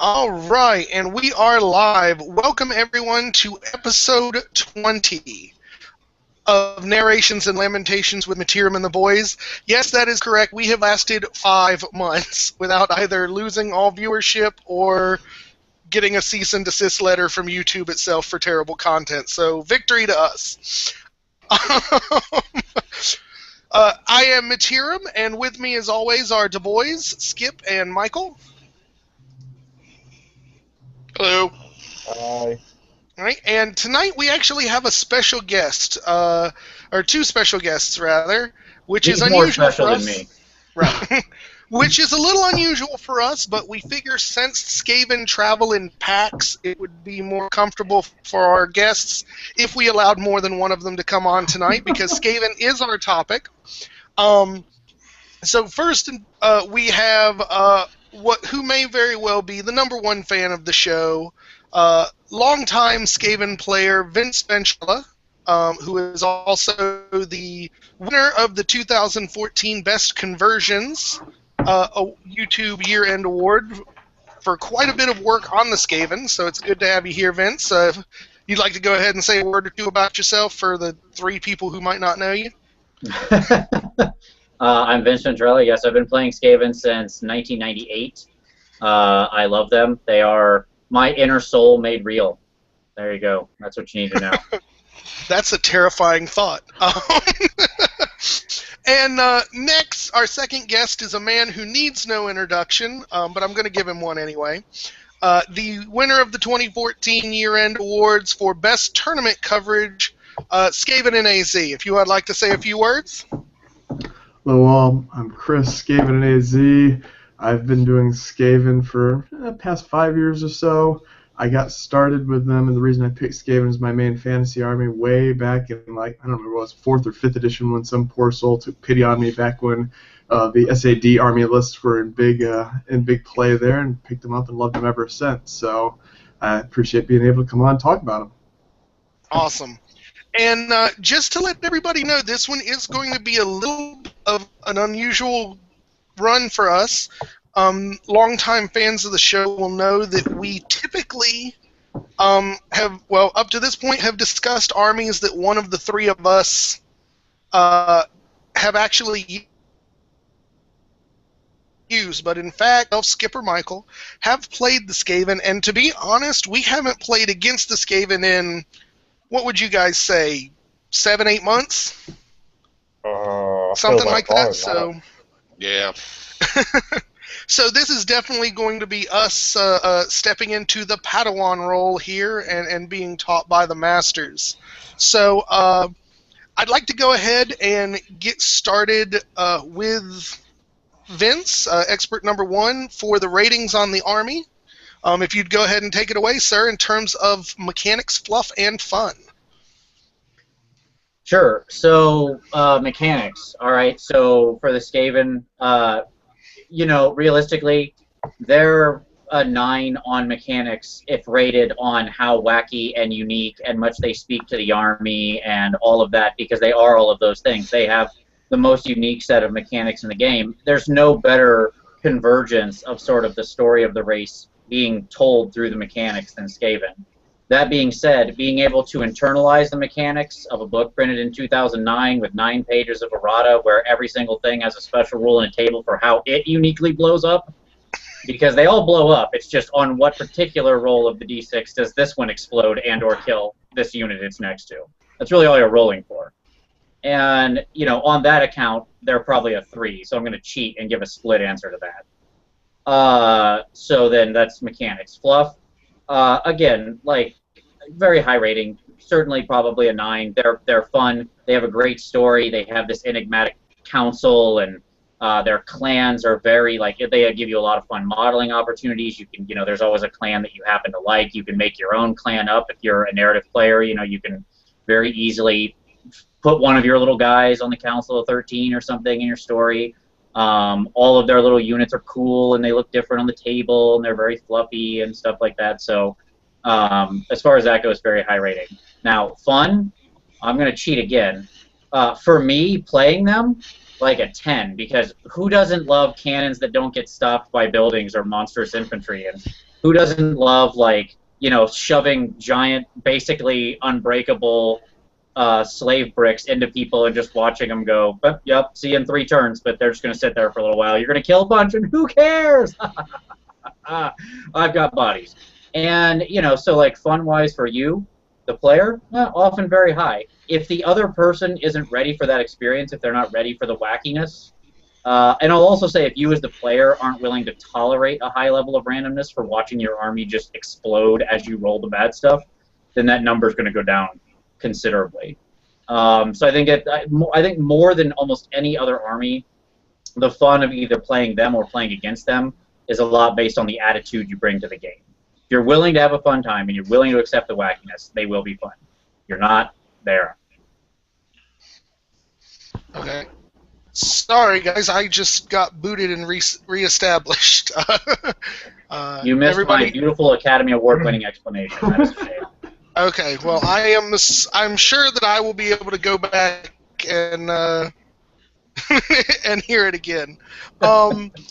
All right, and we are live. Welcome, everyone, to episode 20 of Narrations and Lamentations with Mittierim and the boys. Yes, that is correct. We have lasted 5 months without either losing all viewership or getting a cease and desist letter from YouTube itself for terrible content. So, victory to us. I am Mittierim, and with me, as always, are the boys, Skip and Michael. Hello. Hi. All right, and tonight we actually have a special guest, or two special guests rather, which He's is unusual more special for than us. me. Right. Which is a little unusual for us, but we figure since Skaven travel in packs, it would be more comfortable for our guests if we allowed more than one of them to come on tonight, because Skaven is our topic. So first, we have who may very well be the #1 fan of the show, longtime Skaven player Venturella, who is also the winner of the 2014 Best Conversions YouTube Year-End Award for quite a bit of work on the Skaven. So it's good to have you here, Vince. If you'd like to go ahead and say a word or two about yourself for the 3 people who might not know you. I'm Vince Venturella. Yes, I've been playing Skaven since 1998. I love them. They are my inner soul made real. There you go. That's what you need to know. That's a terrifying thought. And next, our second guest is a man who needs no introduction, but I'm going to give him one anyway. The winner of the 2014 Year-End Awards for Best Tournament Coverage, SkavenInAZ. If you would like to say a few words. Hello all, I'm Chris, SkavenInAZ. I've been doing Skaven for the past 5 years or so. I got started with them, and the reason I picked Skaven as my main fantasy army way back in, I don't remember, it was 4th or 5th edition when some poor soul took pity on me back when the SAD army lists were in big play there, and picked them up and loved them ever since. So I appreciate being able to come on and talk about them. Awesome. And just to let everybody know, this one is going to be a little of an unusual run for us. Longtime fans of the show will know that we typically up to this point, have discussed armies that one of the 3 of us have actually used. But in fact, Skip or Michael have played the Skaven, and to be honest, we haven't played against the Skaven in, what would you guys say, 7-8 months? Something like that. So, yeah. So this is definitely going to be us stepping into the Padawan role here and being taught by the masters. So I'd like to go ahead and get started with Vince, expert #1, for the ratings on the army. If you'd go ahead and take it away, sir, in terms of mechanics, fluff, and fun. Sure. So mechanics. All right. So for the Skaven, realistically, they're a 9 on mechanics if rated on how wacky and unique and much they speak to the army and all of that, because they are all of those things. They have the most unique set of mechanics in the game. There's no better convergence of sort of the story of the race being told through the mechanics than Skaven. That being said, being able to internalize the mechanics of a book printed in 2009 with 9 pages of errata where every single thing has a special rule and a table for how it uniquely blows up, because they all blow up. It's just on what particular roll of the D6 does this one explode and or kill this unit it's next to. That's really all you're rolling for. And, on that account, they're probably a 3, so I'm going to cheat and give a split answer to that. So then that's mechanics. Fluff, again, very high rating, certainly probably a 9. They're fun. They have a great story. They have this enigmatic council, and their clans are very, they give you a lot of fun modeling opportunities. You can, there's always a clan that you happen to like. You can make your own clan up if you're a narrative player. You can very easily put one of your little guys on the Council of 13 or something in your story. All of their little units are cool, and they look different on the table, and they're very fluffy and stuff like that. So as far as that goes, very high rating. Now, fun, I'm going to cheat again. For me, playing them, like a 10, because who doesn't love cannons that don't get stopped by buildings or monstrous infantry? And Who doesn't love, like, shoving giant, basically unbreakable slave bricks into people and just watching them go, but, yep, see you in 3 turns, but they're just going to sit there for a little while. You're going to kill a bunch, and who cares? I've got bodies. And, so, like, fun-wise for you, the player, often very high. If the other person isn't ready for that experience, if they're not ready for the wackiness, and I'll also say if you as the player aren't willing to tolerate a high level of randomness for watching your army just explode as you roll the bad stuff, then that number's going to go down considerably. So I think more than almost any other army, the fun of either playing them or playing against them is a lot based on the attitude you bring to the game. If you're willing to have a fun time and you're willing to accept the wackiness, they will be fun. If you're not, there. Okay. Sorry, guys, I just got booted and reestablished. You missed my beautiful Academy Award-winning explanation. That is a shame. Okay, well, I'm sure that I will be able to go back and and hear it again.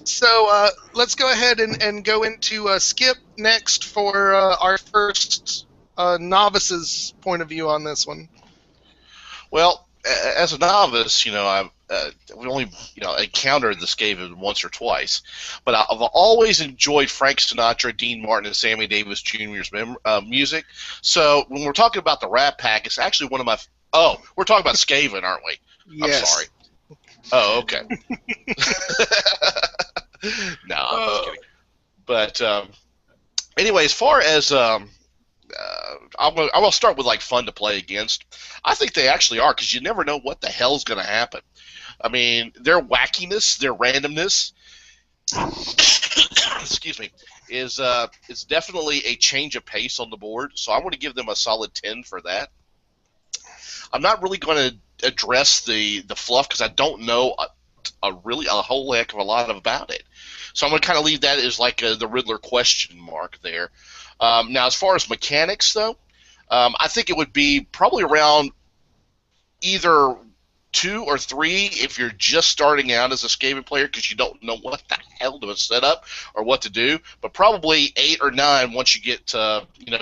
So let's go ahead and go into Skip next for our first novice's point of view on this one. Well, as a novice, I've only encountered the Skaven once or twice, but I've always enjoyed Frank Sinatra, Dean Martin, and Sammy Davis Jr.'s music. So when we're talking about the Rat Pack, it's actually one of my. Oh, we're talking about Skaven, aren't we? Yes. I'm sorry. Oh, okay. No, I'm just kidding. But anyway, as far as I will start with like fun to play against. I think they actually are, because you never know what the hell's going to happen. I mean, their wackiness, their randomness, excuse me, is definitely a change of pace on the board. So I want to give them a solid 10 for that. I'm not really going to address the fluff because I don't know a whole heck of a lot about it. So I'm going to kind of leave that as like the Riddler question mark there. Now, as far as mechanics, though, I think it would be probably around either 2 or 3 if you're just starting out as a Skaven player because you don't know what the hell to set up or what to do. But probably 8 or 9 once you get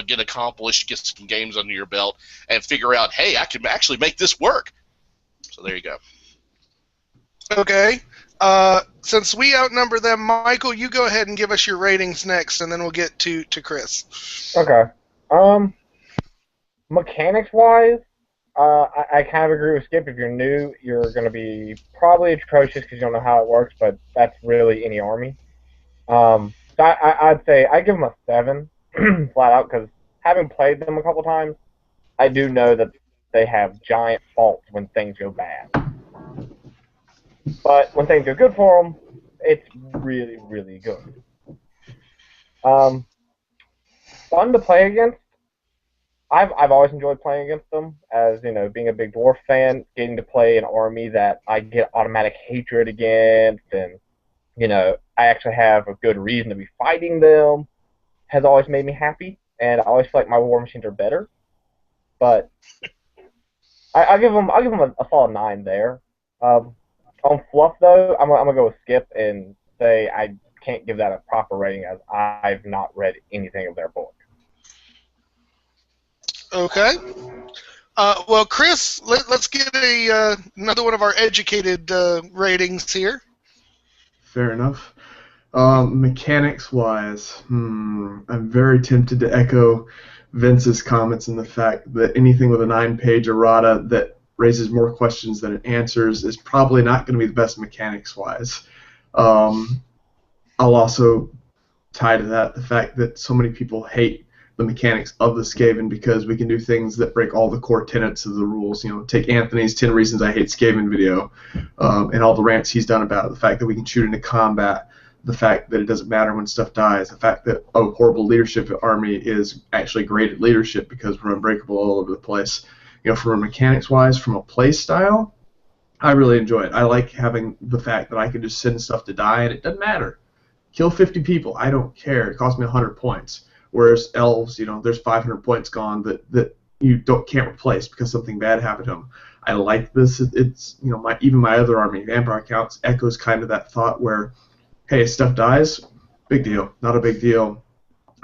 get accomplished, get some games under your belt, and figure out, hey, I can actually make this work. So there you go. Okay. Since we outnumber them, Michael, you go ahead and give us your ratings next, and then we'll get to Chris. Okay. Mechanics-wise, I kind of agree with Skip. If you're new, you're going to be probably atrocious because you don't know how it works, but that's really any army. So I'd say I give them a 7, flat out, because having played them a couple times, I do know that they have giant faults when things go bad. But when things go good for them, it's really, really good. Fun to play against. I've always enjoyed playing against them, as being a big dwarf fan, getting to play an army that I get automatic hatred against, and I actually have a good reason to be fighting them, has always made me happy, and I always feel like my war machines are better. But I'll give them a solid 9 there. On fluff, though, I'm gonna go with Skip and say I can't give that a proper rating, as I've not read anything of their book. Okay. Well, Chris, let's get another one of our educated ratings here. Fair enough. Mechanics-wise, I'm very tempted to echo Vince's comments in the fact that anything with a 9-page errata that raises more questions than it answers is probably not going to be the best mechanics-wise. I'll also tie to that the fact that so many people hate the mechanics of the Skaven because we can do things that break all the core tenets of the rules. Take Anthony's 10 Reasons I Hate Skaven video and all the rants he's done about it. The fact that we can shoot into combat, the fact that it doesn't matter when stuff dies, the fact that a horrible leadership army is actually great at leadership because we're unbreakable all over the place. From a mechanics-wise, from a play style, I really enjoy it. I like having the fact that I can just send stuff to die, and it doesn't matter. Kill 50 people, I don't care. It costs me 100 points. Whereas elves, there's 500 points gone that you can't replace because something bad happened to them. I like this. It's even my other army, Vampire Counts, echoes kind of that thought where, hey, stuff dies, big deal, not a big deal.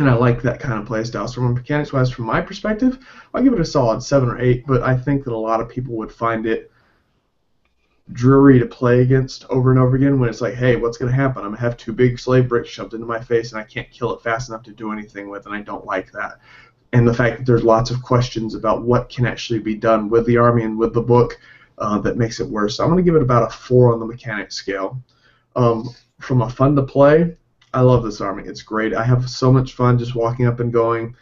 and I like that kind of play style. So from mechanics-wise, from my perspective, I'll give it a solid 7 or 8, but I think that a lot of people would find it dreary to play against over and over again when it's like, hey, what's going to happen? I'm going to have 2 big slave bricks shoved into my face, and I can't kill it fast enough to do anything with, and I don't like that. And the fact that there's lots of questions about what can actually be done with the army and with the book that makes it worse. So I'm going to give it about a 4 on the mechanics scale. From a fun to play, I love this army. It's great. I have so much fun just walking up and going,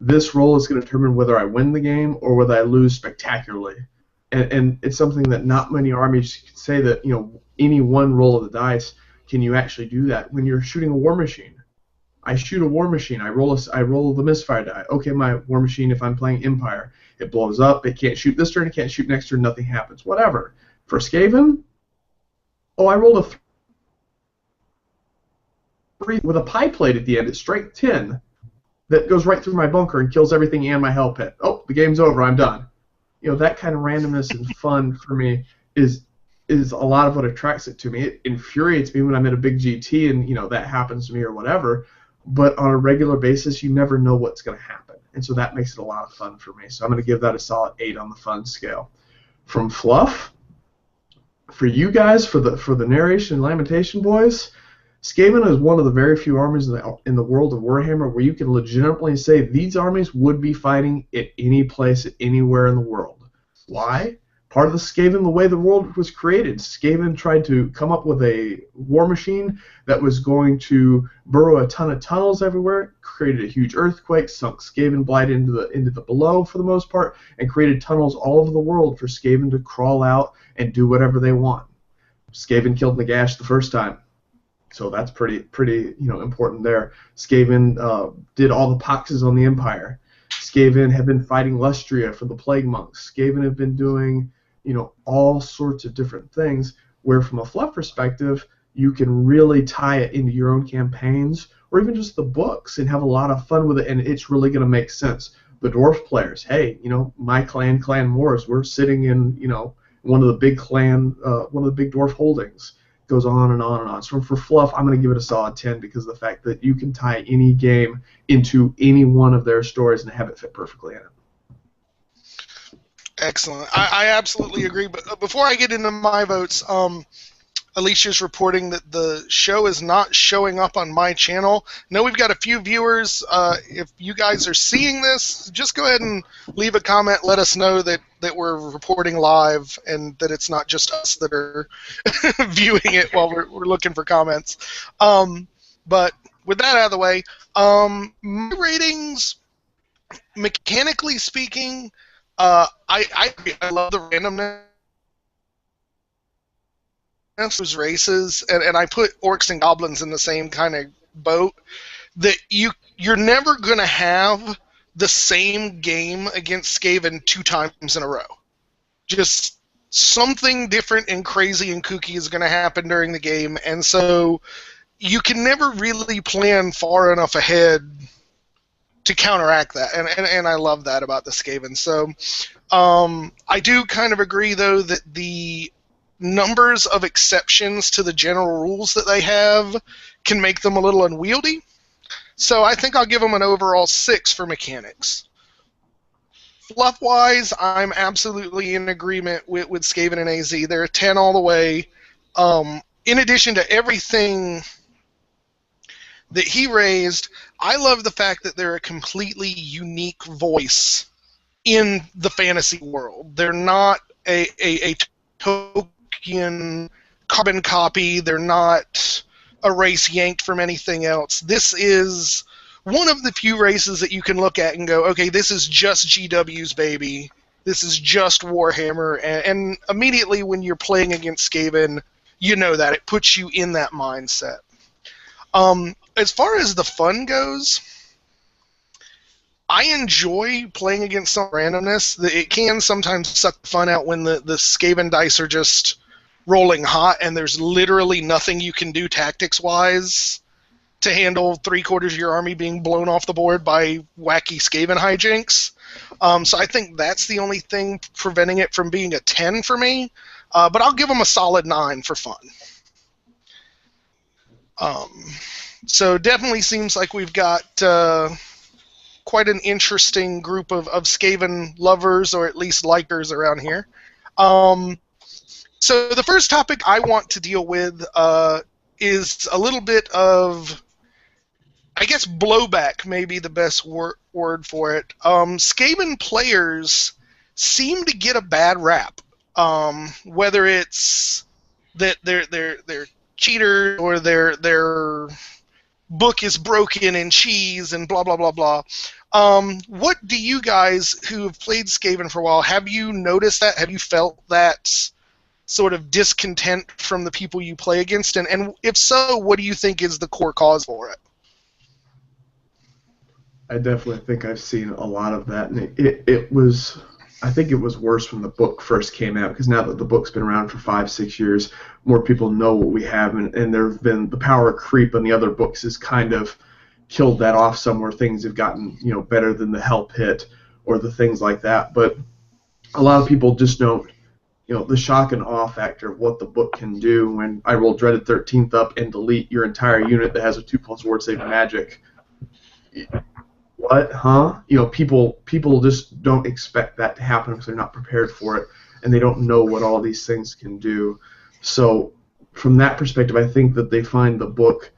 this roll is going to determine whether I win the game or whether I lose spectacularly. And it's something that not many armies can say that, any one roll of the dice can you actually do that. When you're shooting a war machine, I shoot a war machine. I roll the misfire die. Okay, my war machine, if I'm playing Empire, it blows up. It can't shoot this turn. It can't shoot next turn. Nothing happens. Whatever. For Skaven, I rolled a 3 with a pie plate at the end at strength 10 that goes right through my bunker and kills everything and my hell pit. Oh, the game's over. I'm done. That kind of randomness and fun for me is a lot of what attracts it to me. It infuriates me when I'm at a big GT and that happens to me or whatever. But on a regular basis, you never know what's going to happen, and so that makes it a lot of fun for me. So I'm going to give that a solid 8 on the fun scale. From fluff, for you guys, for the narration and lamentation boys, Skaven is one of the very few armies in the world of Warhammer where you can legitimately say these armies would be fighting at any place, anywhere in the world. Why? Part of the Skaven, the way the world was created, Skaven tried to come up with a war machine that was going to burrow a ton of tunnels everywhere, created a huge earthquake, sunk Skaven blight into the below for the most part, and created tunnels all over the world for Skaven to crawl out and do whatever they want. Skaven killed Nagash the first time. So that's pretty important there. Skaven did all the poxes on the Empire. Skaven have been fighting Lustria for the Plague Monks. Skaven have been doing all sorts of different things where from a fluff perspective you can really tie it into your own campaigns or even just the books and have a lot of fun with it, and it's really going to make sense. The dwarf players, hey, my clan wars, we're sitting in one of the big dwarf holdings. Goes on and on and on. So for fluff, I'm going to give it a solid 10 because of the fact that you can tie any game into any one of their stories and have it fit perfectly in it. Excellent. I absolutely agree. But before I get into my votes, Alicia's reporting that the show is not showing up on my channel. No, we've got a few viewers. If you guys are seeing this, just go ahead and leave a comment. Let us know that we're reporting live and that it's not just us that are viewing it while we're looking for comments. But with that out of the way, my ratings, mechanically speaking, I love the randomness. Those races, and I put orcs and goblins in the same kind of boat, that you're never going to have the same game against Skaven 2 times in a row. Just something different and crazy and kooky is going to happen during the game, and so you can never really plan far enough ahead to counteract that, and I love that about the Skaven. So I do kind of agree, though, that the numbers of exceptions to the general rules that they have can make them a little unwieldy. So I think I'll give them an overall 6 for mechanics. Fluff-wise, I'm absolutely in agreement with SkavenInAZ. They're a 10 all the way. In addition to everything that he raised, I love the fact that they're a completely unique voice in the fantasy world. They're not a token carbon copy. They're not a race yanked from anything else. This is one of the few races that you can look at and go, okay, this is just GW's baby. This is just Warhammer. And immediately when you're playing against Skaven, you know that. It puts you in that mindset. As far as the fun goes, I enjoy playing against some randomness. It can sometimes suck the fun out when the Skaven dice are just rolling hot and there's literally nothing you can do tactics-wise to handle 3/4 of your army being blown off the board by wacky Skaven hijinks. So I think that's the only thing preventing it from being a 10 for me. But I'll give them a solid 9 for fun. So definitely seems like we've got quite an interesting group of Skaven lovers, or at least likers, around here. So the first topic I want to deal with is a little bit of, I guess, blowback may be the best word for it. Skaven players seem to get a bad rap, whether it's that they're cheaters or their book is broken in cheese and blah blah blah blah. What do you guys who have played Skaven for a while, have you noticed that? Have you felt that sort of discontent from the people you play against? And if so, what do you think is the core cause for it? I definitely think I've seen a lot of that, and it was, I think it was worse when the book first came out, because now that the book's been around for 5-6 years, more people know what we have, and there have been the power creep on the other books has kind of killed that off somewhere. Things have gotten, you know, better than the Hell Pit or the things like that, but a lot of people just don't, you know, the shock and awe factor of what the book can do. When I roll Dreaded 13th up and delete your entire unit that has a 2+ ward save magic. What? Huh? You know, people just don't expect that to happen because they're not prepared for it, and they don't know what all these things can do. So from that perspective, I think that they find the book,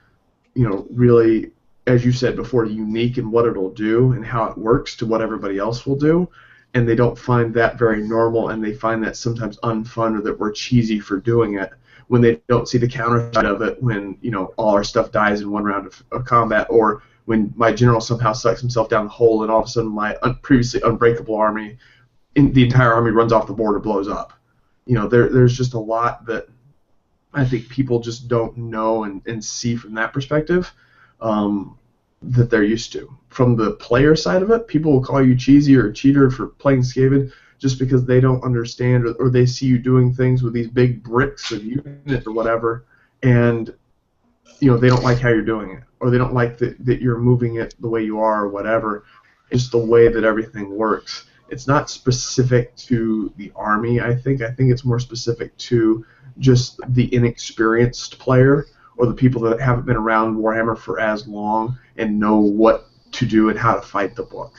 you know, really, as you said before, unique in what it'll do and how it works to what everybody else will do, and they don't find that very normal, and they find that sometimes unfun, or that we're cheesy for doing it when they don't see the counter side of it, when, you know, all our stuff dies in one round of combat, or when my general somehow sucks himself down the hole and all of a sudden my previously unbreakable army, the entire army runs off the board or blows up. You know, there's just a lot that I think people just don't know and see from that perspective that they're used to. From the player side of it, people will call you cheesy or a cheater for playing Skaven just because they don't understand, or they see you doing things with these big bricks of units or whatever, and you know, they don't like how you're doing it, or they don't like that you're moving it the way you are, or whatever. It's just the way that everything works. It's not specific to the army, I think. I think it's more specific to just the inexperienced player, or the people that haven't been around Warhammer for as long and know what to do and how to fight the book.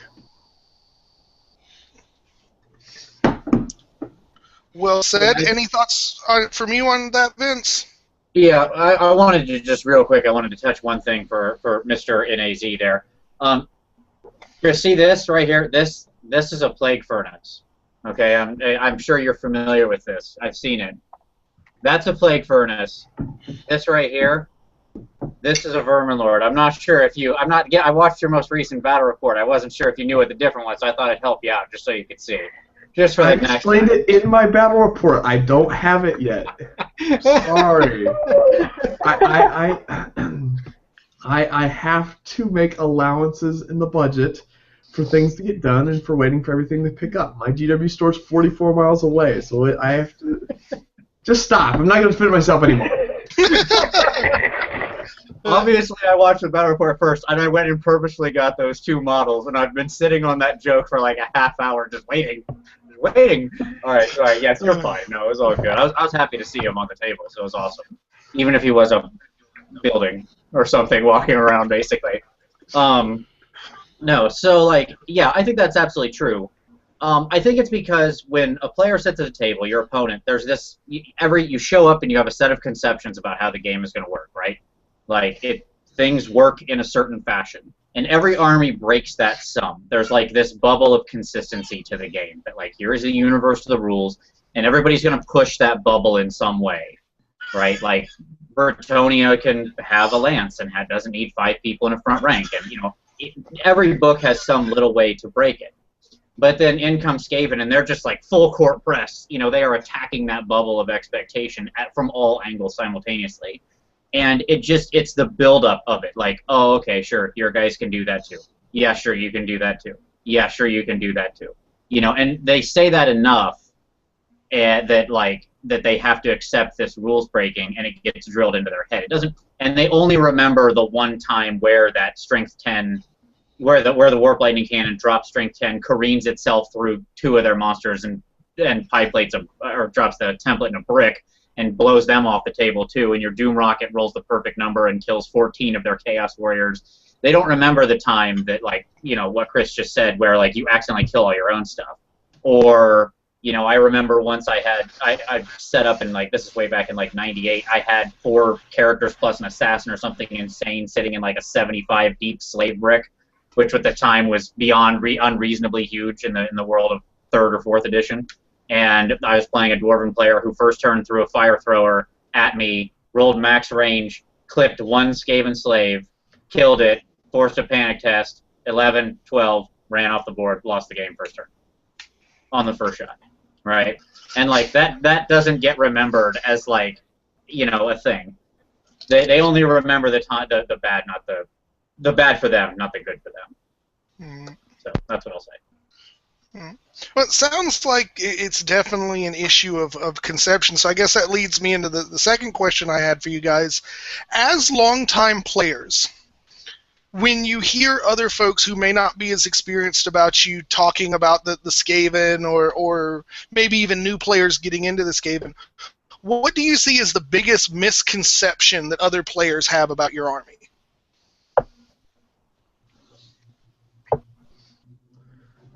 Well said. Any thoughts from you on that, Vince? Yeah, I wanted to just real quick. I wanted to touch one thing for Mr. NAZ there. You see this right here? This is a plague furnace. Okay, I'm sure you're familiar with this. I've seen it. That's a plague furnace. This right here, this is a vermin lord. I'm not sure if you. I watched your most recent battle report. I wasn't sure if you knew what the difference was, so I thought I'd help you out just so you could see. Just for I explained it in my battle report. I don't have it yet. Sorry. I have to make allowances in the budget for things to get done and for waiting for everything to pick up. My GW store's 44 miles away, so I have to... Just stop. I'm not going to defend myself anymore. Obviously, I watched the battle report first, and I went and purposely got those 2 models, and I've been sitting on that joke for like a half hour just waiting. All right, yes, you're fine. No, it was all good. I was happy to see him on the table, so it was awesome. Even if he was a building or something walking around, basically. No, so, like, yeah, I think that's absolutely true. I think it's because when a player sits at the table, your opponent, there's this, you show up and you have a set of conceptions about how the game is going to work, right? Like, things work in a certain fashion. And every army breaks that sum. There's like this bubble of consistency to the game. That like, here is a universe of the rules, and everybody's going to push that bubble in some way, right? Like, Bretonnia can have a lance and doesn't need 5 people in a front rank. And, you know, every book has some little way to break it. But then in comes Skaven, and they're just like full court press. You know, they are attacking that bubble of expectation from all angles simultaneously. And it's the buildup of it. Like, oh, okay, sure, your guys can do that too. Yeah, sure, you can do that too. Yeah, sure, you can do that too. You know, and they say that enough that they have to accept this rules breaking, and it gets drilled into their head. It doesn't, and they only remember the one time where that strength 10, where the warp lightning cannon drops strength 10, careens itself through 2 of their monsters and pie plates or drops the template in a brick. and blows them off the table too, and your Doom Rocket rolls the perfect number and kills 14 of their Chaos Warriors. They don't remember the time that, like, you know, what Chris just said, where, like, you accidentally kill all your own stuff. Or, you know, I remember once I set up in, like, this is way back in, like, 98, I had 4 characters plus an assassin or something insane sitting in, like, a 75 deep slave brick, which at the time was beyond unreasonably huge in the world of 3rd or 4th edition. And I was playing a Dwarven player who first turned through a fire thrower at me, rolled max range, clipped 1 Skaven slave, killed it, forced a panic test, 11, 12, ran off the board, lost the game first turn on the first shot, right? And, like, that doesn't get remembered as, like, you know, a thing. They only remember the bad, not the bad for them, not the good for them. So that's what I'll say. Well, it sounds like it's definitely an issue of conception, so I guess that leads me into the second question I had for you guys. As longtime players, when you hear other folks who may not be as experienced about you talking about the Skaven, or maybe even new players getting into the Skaven, what do you see as the biggest misconception that other players have about your army?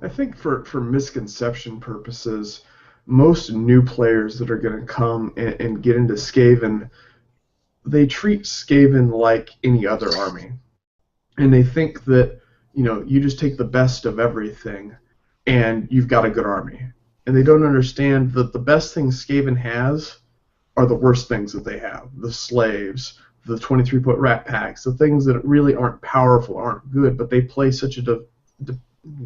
I think for misconception purposes, most new players that are going to come and get into Skaven, they treat Skaven like any other army. And they think that, you know, you just take the best of everything and you've got a good army. And they don't understand that the best things Skaven has are the worst things that they have. The slaves, the 23-foot rat packs, the things that really aren't powerful, aren't good, but they play such an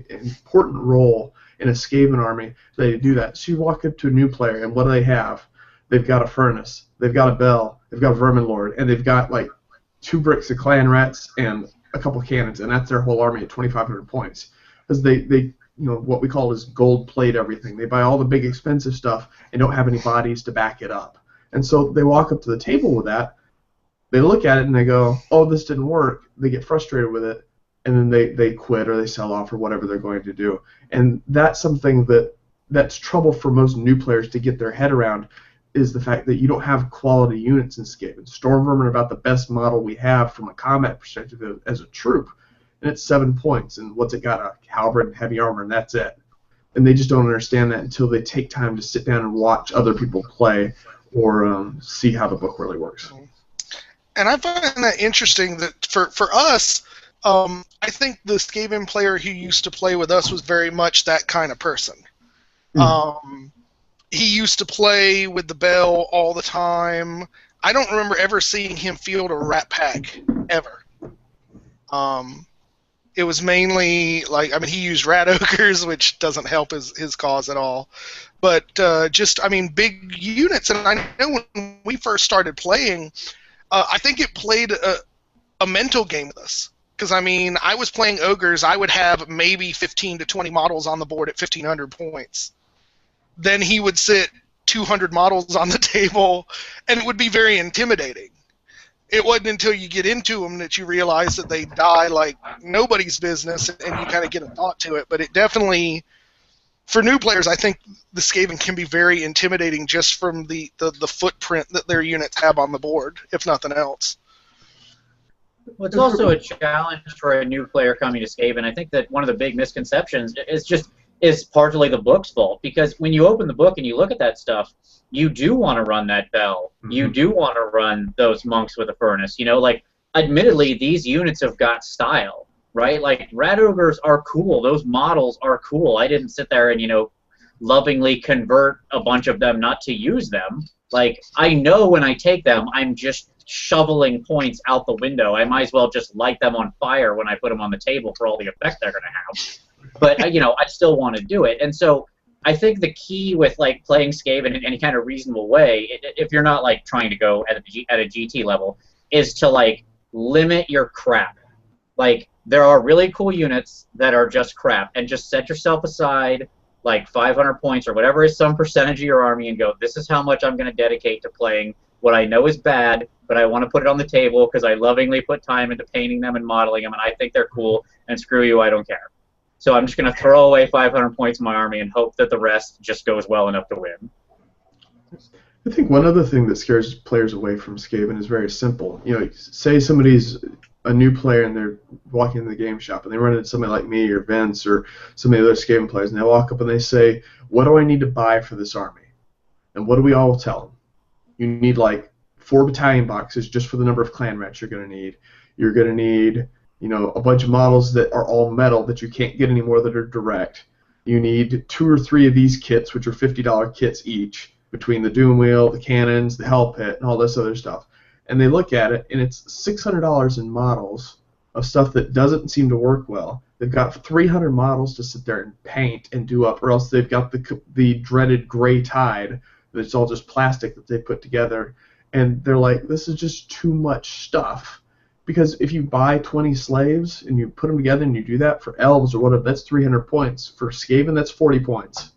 important role in a Skaven army that they do that. So you walk up to a new player, and what do they have? They've got a furnace, they've got a bell, they've got a vermin lord, and they've got, like, 2 bricks of clan rats and a couple cannons, and that's their whole army at 2,500 points. Because they you know, what we call is gold plate everything. They buy all the big expensive stuff and don't have any bodies to back it up. And so they walk up to the table with that, they look at it and they go, oh, this didn't work. They get frustrated with it, and then they quit or they sell off or whatever they're going to do. And that's something that's trouble for most new players to get their head around, is the fact that you don't have quality units in Skaven. Storm Vermin are about the best model we have from a combat perspective as a troop, and it's 7 points, and what's it got? A halberd and heavy armor, and that's it. And they just don't understand that until they take time to sit down and watch other people play or see how the book really works. And I find that interesting that for us, I think the Skaven player who used to play with us was very much that kind of person. He used to play with the bell all the time. I don't remember ever seeing him field a rat pack, ever. It was mainly, like, I mean, he used rat ogres, which doesn't help his cause at all. But just, I mean, big units. And I know when we first started playing, I think it played a mental game with us. Because, I mean, I was playing ogres. I would have maybe 15 to 20 models on the board at 1,500 points. Then he would sit 200 models on the table, and it would be very intimidating. It wasn't until you get into them that you realize that they die like nobody's business, and you kind of get a thought to it. But it definitely, for new players, I think the Skaven can be very intimidating just from the footprint that their units have on the board, if nothing else. Well, it's also a challenge for a new player coming to Skaven. I think that one of the big misconceptions is partly the book's fault, because when you open the book and you look at that stuff, you do want to run that bell. You do want to run those monks with a furnace. You know, like, admittedly, these units have got style, right? Like, rat ogres are cool. Those models are cool. I didn't sit there and, you know, lovingly convert a bunch of them not to use them. Like, I know when I take them, I'm just shoveling points out the window. I might as well just light them on fire when I put them on the table for all the effect they're going to have. But, you know, I still want to do it. And so I think the key with, like, playing Skaven in any kind of reasonable way, if you're not, like, trying to go at a GT level, is to, like, limit your crap. Like, there are really cool units that are just crap, and just set yourself aside, like, 500 points or whatever is some percentage of your army, and go, this is how much I'm going to dedicate to playing what I know is bad, but I want to put it on the table because I lovingly put time into painting them and modeling them, and I think they're cool, and screw you, I don't care. So I'm just going to throw away 500 points in my army and hope that the rest just goes well enough to win. I think one other thing that scares players away from Skaven is very simple. Say somebody's a new player and they're walking in the game shop and they run into somebody like me or Vince or some of the other Skaven players, and they walk up and they say, "What do I need to buy for this army?" And what do we all tell them? You need like 4 battalion boxes just for the number of clan rats you're going to need. You're going to need, a bunch of models that are all metal that you can't get anymore that are direct. You need 2 or 3 of these kits, which are $50 kits each, between the Doom Wheel, the cannons, the Hell Pit, and all this other stuff. And they look at it, and it's $600 in models of stuff that doesn't seem to work well. They've got 300 models to sit there and paint and do up, or else they've got the dreaded gray tide that's all just plastic that they put together. And they're like, this is just too much stuff. Because if you buy 20 slaves and you put them together and you do that for elves or whatever, that's 300 points. For Skaven, that's 40 points.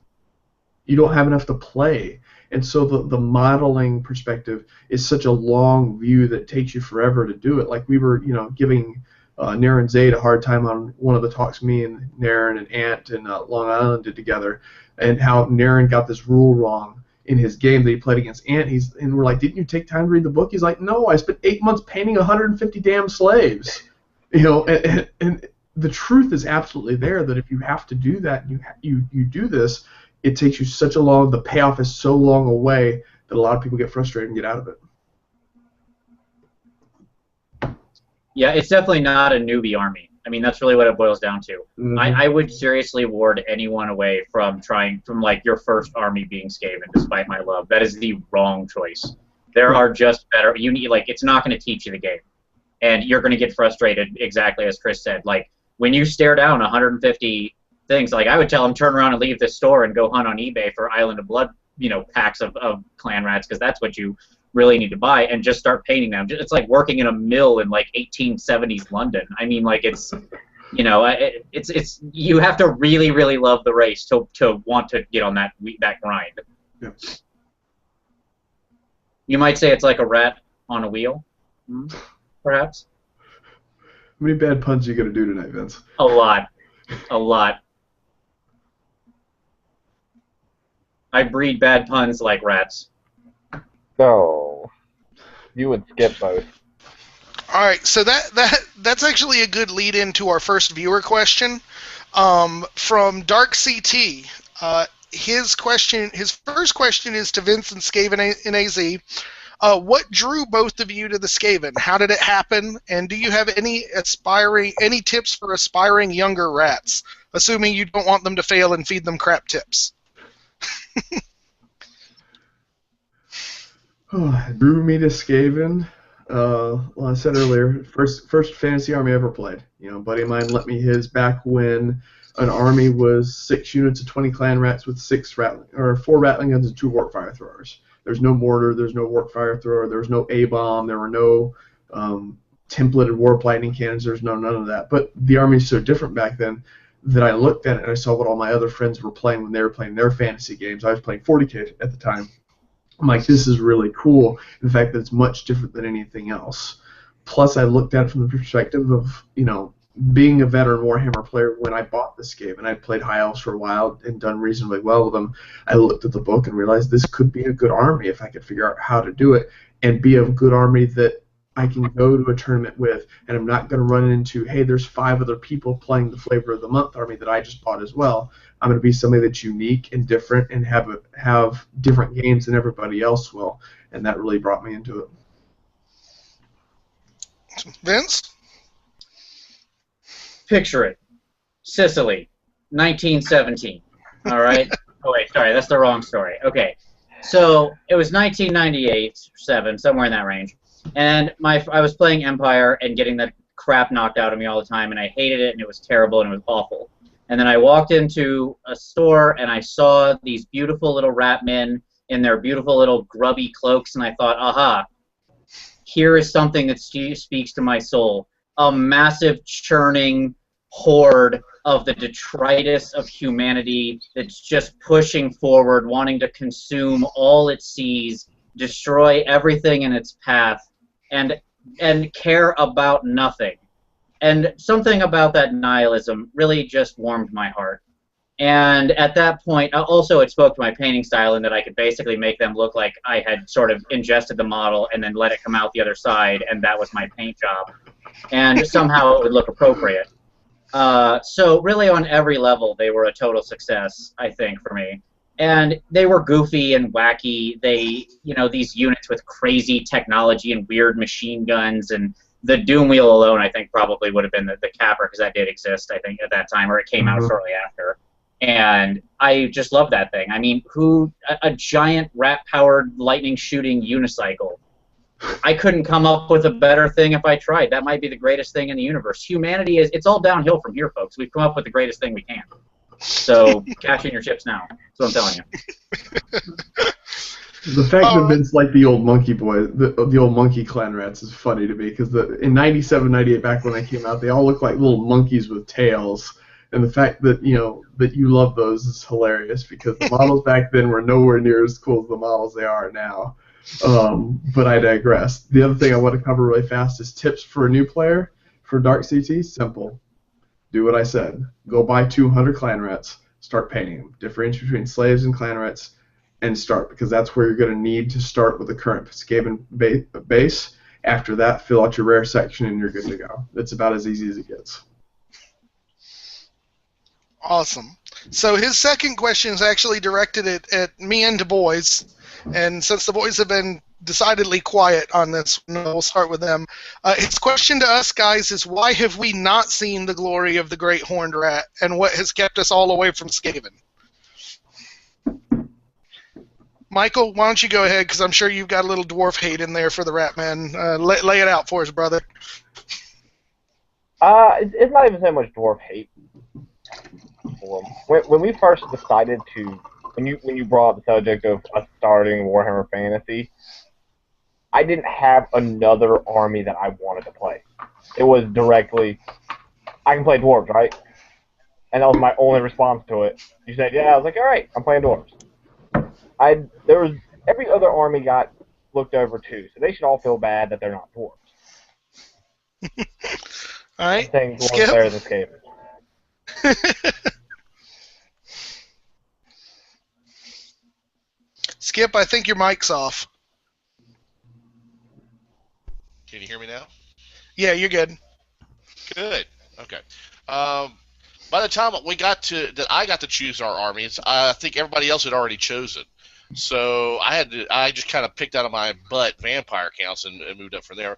You don't have enough to play. And so the modeling perspective is such a long view that takes you forever to do it. Like we were, giving Narrations a hard time on one of the talks me and Naren and Ant and Long Island did together, and how Naren got this rule wrong in his game that he played against Ant. And we're like, didn't you take time to read the book? He's like, no, I spent 8 months painting 150 damn slaves. And the truth is absolutely there that if you have to do that, and you do this, it takes you such a long, the payoff is so long away that a lot of people get frustrated and get out of it. Yeah, it's definitely not a newbie army. I mean, that's really what it boils down to. Mm-hmm. I would seriously ward anyone away from like your first army being Skaven, despite my love. That is the wrong choice. There are just better. It's not going to teach you the game, and you're going to get frustrated. Exactly as Chris said. Like when you stare down 150 things, like I would tell them, turn around and leave this store and go hunt on eBay for Island of Blood, packs of clan rats, because that's what you really need to buy, and just start painting them. It's like working in a mill in like 1870s London. I mean, like it's you have to really, really love the race to want to get on that grind. Yeah. You might say it's like a rat on a wheel, perhaps. How many bad puns are you gonna do tonight, Vince? A lot. I breed bad puns like rats. No. You would skip both. All right, so that's actually a good lead into our first viewer question from Dark CT. His first question is to Vince and SkavenInAZ. What drew both of you to the Skaven? How did it happen? And do you have any tips for aspiring younger rats, assuming you don't want them to fail and feed them crap tips? Drew me to Skaven. Well, I said earlier, first fantasy army I ever played. A buddy of mine lent me his back when an army was 6 units of 20 clan rats with 4 rattling guns and 2 warp fire throwers. There's no mortar, there's no warp fire thrower, there was no A-bomb, there were no templated warp lightning cannons, there's none of that. But the army's so different back then that I looked at it and I saw what all my other friends were playing when they were playing their fantasy games. I was playing 40K at the time. I'm like, this is really cool. In fact, it's much different than anything else. Plus, I looked at it from the perspective of, being a veteran Warhammer player when I bought this game, and I'd played High Elves for a while and done reasonably well with them. I looked at the book and realized this could be a good army if I could figure out how to do it and be a good army that I can go to a tournament with, and I'm not going to run into, hey, there's 5 other people playing the Flavor of the Month army that I just bought as well. I'm going to be somebody that's unique and different and have different games than everybody else will, and that really brought me into it. Vince? Picture it. Sicily, 1917. All right? Oh, wait, sorry, that's the wrong story. Okay. So it was 1998, 7, somewhere in that range. And I was playing Empire and getting that crap knocked out of me all the time, and I hated it, and it was terrible, and it was awful. And then I walked into a store, and I saw these beautiful little rat men in their beautiful little grubby cloaks, and I thought, aha, here is something that speaks to my soul. A massive churning horde of the detritus of humanity that's just pushing forward, wanting to consume all it sees, destroy everything in its path, and care about nothing. And something about that nihilism really just warmed my heart. And at that point, also it spoke to my painting style in that I could basically make them look like I had sort of ingested the model and then let it come out the other side, and that was my paint job. And somehow it would look appropriate. So really on every level, they were a total success, I think, for me. And they were goofy and wacky. They, these units with crazy technology and weird machine guns, and the Doom Wheel alone, I think, probably would have been the capper, because that did exist, I think, at that time, or it came out shortly after. And I just love that thing. I mean, a giant rat-powered lightning-shooting unicycle. I couldn't come up with a better thing if I tried. That might be the greatest thing in the universe. Humanity it's all downhill from here, folks. We've come up with the greatest thing we can. So cash in your chips now. That's what I'm telling you. The fact that Vince liked the old Monkey Boy, the old Monkey Clan rats is funny to me, because in 97, 98, back when they came out, they all looked like little monkeys with tails. And the fact that that you love those is hilarious, because the models back then were nowhere near as cool as the models they are now. But I digress. The other thing I want to cover really fast is tips for a new player for Dark CT. Simple. Do what I said. Go buy 200 clan rats. Start painting them. Differentiate between slaves and clan rats, and start, because that's where you're going to need to start with the current Skaven base. After that, fill out your rare section and you're good to go. It's about as easy as it gets. Awesome. So his second question is actually directed at me and Du Bois. And since the boys have been decidedly quiet on this, we'll start with them. His question to us guys is, why have we not seen the glory of the Great Horned Rat, and what has kept us all away from Skaven? Michael, why don't you go ahead, because I'm sure you've got a little dwarf hate in there for the Rat Man. Lay it out for us, brother. It's not even so much dwarf hate. When we first decided to, when you brought up the subject of us starting Warhammer Fantasy, I didn't have another army that I wanted to play. It was directly, I can play dwarves, right? And that was my only response to it. You said, yeah, I was like, all right, I'm playing dwarves. Every other army got looked over too, so they should all feel bad that they're not dwarves. All right, I'm saying dwarves better than Skaven. Skip, I think your mic's off. Can you hear me now? Yeah, you're good. Good. Okay. By the time I got to choose our armies, I think everybody else had already chosen. So I just kind of picked out of my butt vampire counts and moved up from there.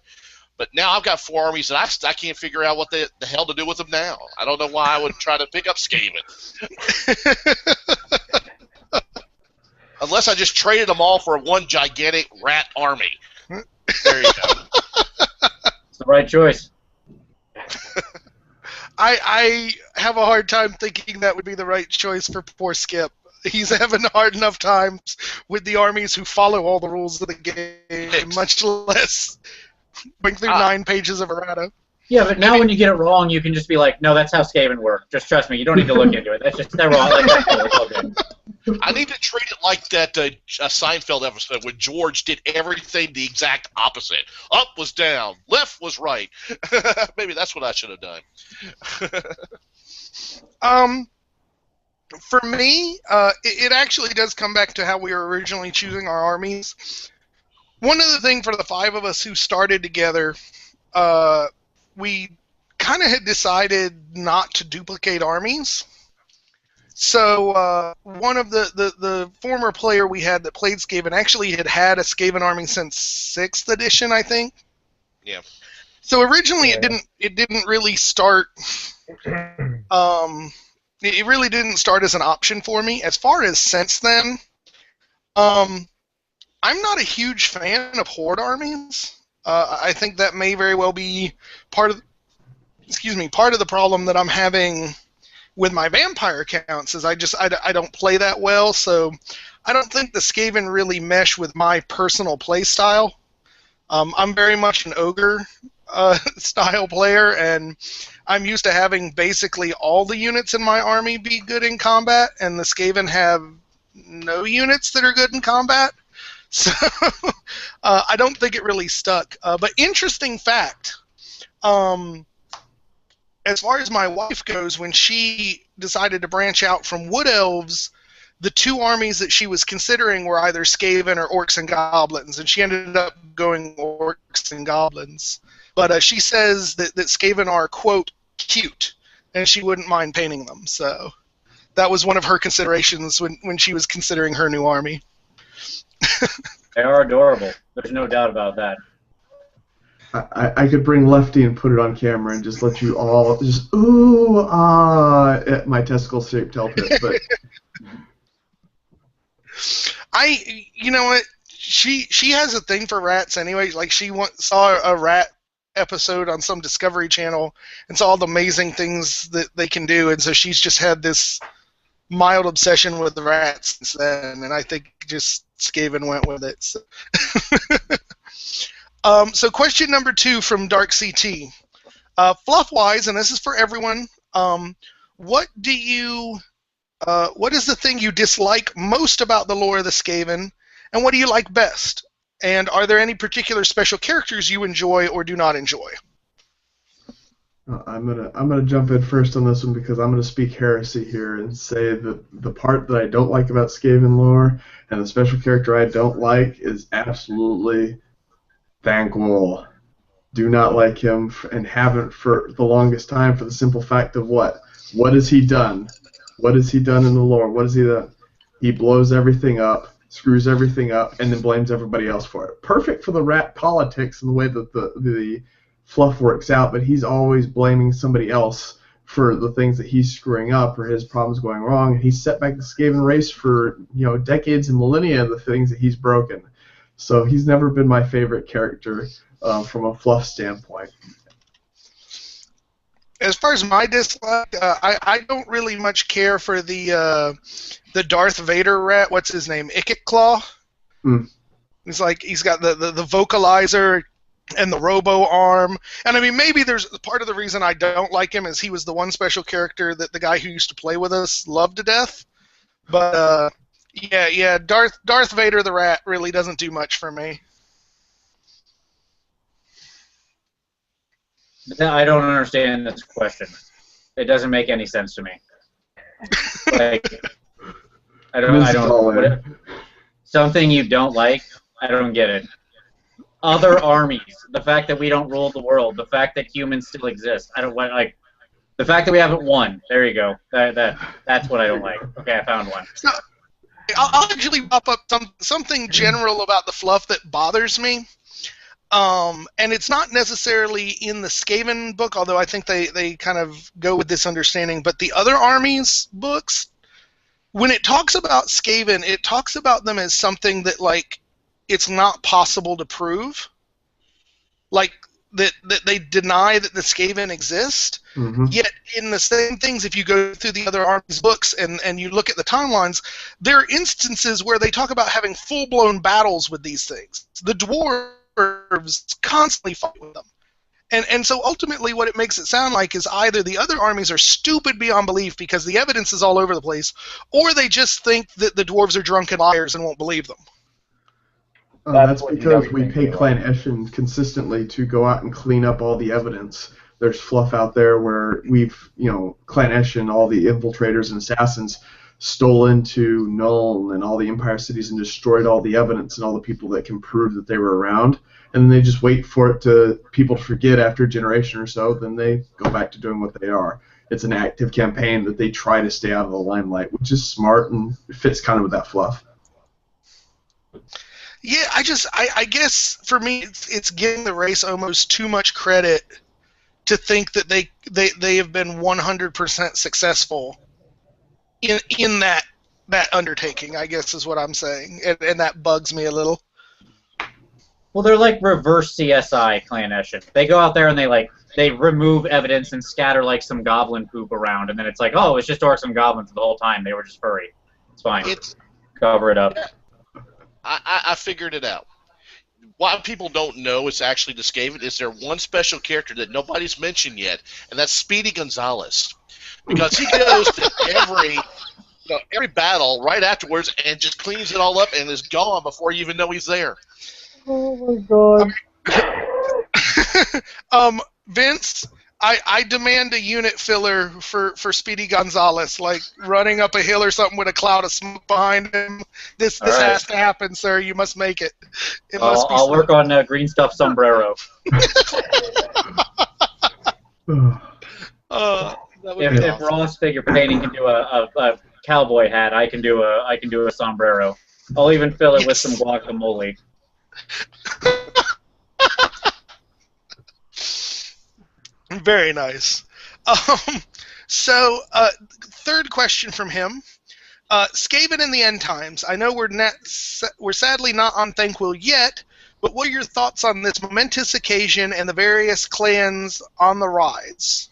But now I've got 4 armies that I can't figure out what the hell to do with them now. I don't know why I would try to pick up Skaven. Unless I just traded them all for one gigantic rat army. There you go. It's the right choice. I have a hard time thinking that would be the right choice for poor Skip. He's having hard enough times with the armies who follow all the rules of the game, much less going through 9 pages of errata. Yeah, but now when you get it wrong, you can just be like, no, that's how Skaven work. Just trust me. You don't need to look into it. That's just wrong. Like, that's cool. It's all good. I need to treat it like that Seinfeld episode when George did everything the exact opposite. Up was down, left was right. Maybe that's what I should have done. For me, it actually does come back to how we were originally choosing our armies. One of the things for the 5 of us who started together, we kind of had decided not to duplicate armies. So one of the former player we had that played Skaven actually had a Skaven army since 6th edition, I think. Yeah. So originally it didn't really start. It really didn't start as an option for me. As far as since then, I'm not a huge fan of horde armies. I think that may very well be part of the problem that I'm having with my vampire counts. Is I don't play that well, so I don't think the Skaven really mesh with my personal play style. I'm very much an ogre style player, and I'm used to having basically all the units in my army be good in combat, and the Skaven have no units that are good in combat. So I don't think it really stuck. But interesting fact, as far as my wife goes, when she decided to branch out from Wood Elves, the two armies that she was considering were either Skaven or Orcs and Goblins, and she ended up going Orcs and Goblins. But she says that Skaven are, quote, cute, and she wouldn't mind painting them. So that was one of her considerations when she was considering her new army. They are adorable. There's no doubt about that. I could bring Lefty and put it on camera and just let you all just ooh at my testicle-shaped tail pit. But you know what? She has a thing for rats anyway. Like she saw a rat episode on some Discovery Channel and saw all the amazing things that they can do, and so she's just had this mild obsession with the rats since then. And I think just Skaven went with it. So. So question number 2 from Dark CT. Fluff-wise, and this is for everyone, what is the thing you dislike most about the lore of the Skaven, and what do you like best? And are there any particular special characters you enjoy or do not enjoy? I'm gonna jump in first on this one because I'm gonna speak heresy here and say that the part that I don't like about Skaven lore and the special character I don't like is absolutely Thanquol. Do not like him and haven't for the longest time for the simple fact of what has he done? What has he done in the lore? What has he done? He blows everything up, screws everything up, and then blames everybody else for it. Perfect for the rat politics and the way that the fluff works out, but he's always blaming somebody else for the things that he's screwing up or his problems going wrong. And he's set back the Skaven race for decades and millennia of the things that he's broken. So he's never been my favorite character from a fluff standpoint. As far as my dislike, I don't really much care for the Darth Vader rat. What's his name? Claw. He's got the vocalizer and the robo arm. And I mean, maybe there's part of the reason I don't like him is he was the one special character that the guy who used to play with us loved to death. But yeah, Darth Vader the rat really doesn't do much for me. I don't understand this question. It doesn't make any sense to me. Like, I don't. Something you don't like? I don't get it. Other armies, the fact that we don't rule the world, the fact that humans still exist. I don't like the fact that we haven't won. There you go. That's what I don't like. Okay, I found one. So, I'll actually pop up something general about the fluff that bothers me. And it's not necessarily in the Skaven book, although I think they kind of go with this understanding. But the other armies books, when it talks about Skaven, it talks about them as something that, like, it's not possible to prove. Like, that they deny that the Skaven exist. Mm-hmm. Yet, in the same things, if you go through the other armies books and you look at the timelines, there are instances where they talk about having full-blown battles with these things. The dwarves constantly fight with them. And so ultimately what it makes it sound like is either the other armies are stupid beyond belief because the evidence is all over the place, or they just think that the dwarves are drunken liars and won't believe them. That's because we pay Clan Eshin consistently to go out and clean up all the evidence. There's fluff out there where Clan Eshin, all the infiltrators and assassins, stole into Nuln and all the Empire cities and destroyed all the evidence and all the people that can prove that they were around. And then they just wait for people to forget after a generation or so, then they go back to doing what they are. It's an active campaign that they try to stay out of the limelight, which is smart and fits kind of with that fluff. Yeah, I guess for me it's giving the race almost too much credit to think that they have been 100% successful in that undertaking, I guess is what I'm saying, and that bugs me a little. Well, they're like reverse CSI Clan Eshin. They go out there and they remove evidence and scatter like some goblin poop around, and then it's like, oh, it's just orcs and goblins the whole time. They were just furry. It's fine. Cover it up. I figured it out. What people don't know is actually the Skaven is there one special character that nobody's mentioned yet, and that's Speedy Gonzalez, because he goes to every battle right afterwards and just cleans it all up and is gone before you even know he's there. Oh my god. Vince, I demand a unit filler for Speedy Gonzalez, like running up a hill or something with a cloud of smoke behind him. This All right. has to happen, sir. You must make it. It must be. I'll work on green stuff sombrero. That would be If awesome. Ross figure painting can do a cowboy hat, I can do a sombrero. I'll even fill it with some guacamole. Very nice. So, third question from him. Skaven in the End Times. I know we're sadly not on Thanquil yet, but what are your thoughts on this momentous occasion and the various clans on the rise?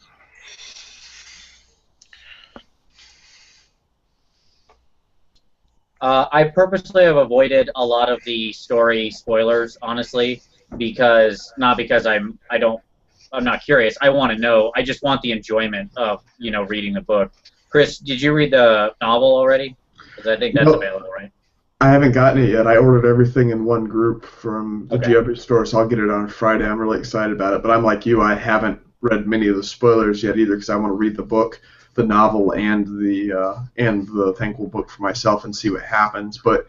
I purposely have avoided a lot of the story spoilers, honestly, not because I'm not curious. I want to know. I just want the enjoyment of reading the book. Chris, did you read the novel already? Because I think that's available, right? I haven't gotten it yet. I ordered everything in one group from the GW store, so I'll get it on Friday. I'm really excited about it. But I'm like you. I haven't read many of the spoilers yet either, because I want to read the book, the novel, and the Thanquil book for myself and see what happens. But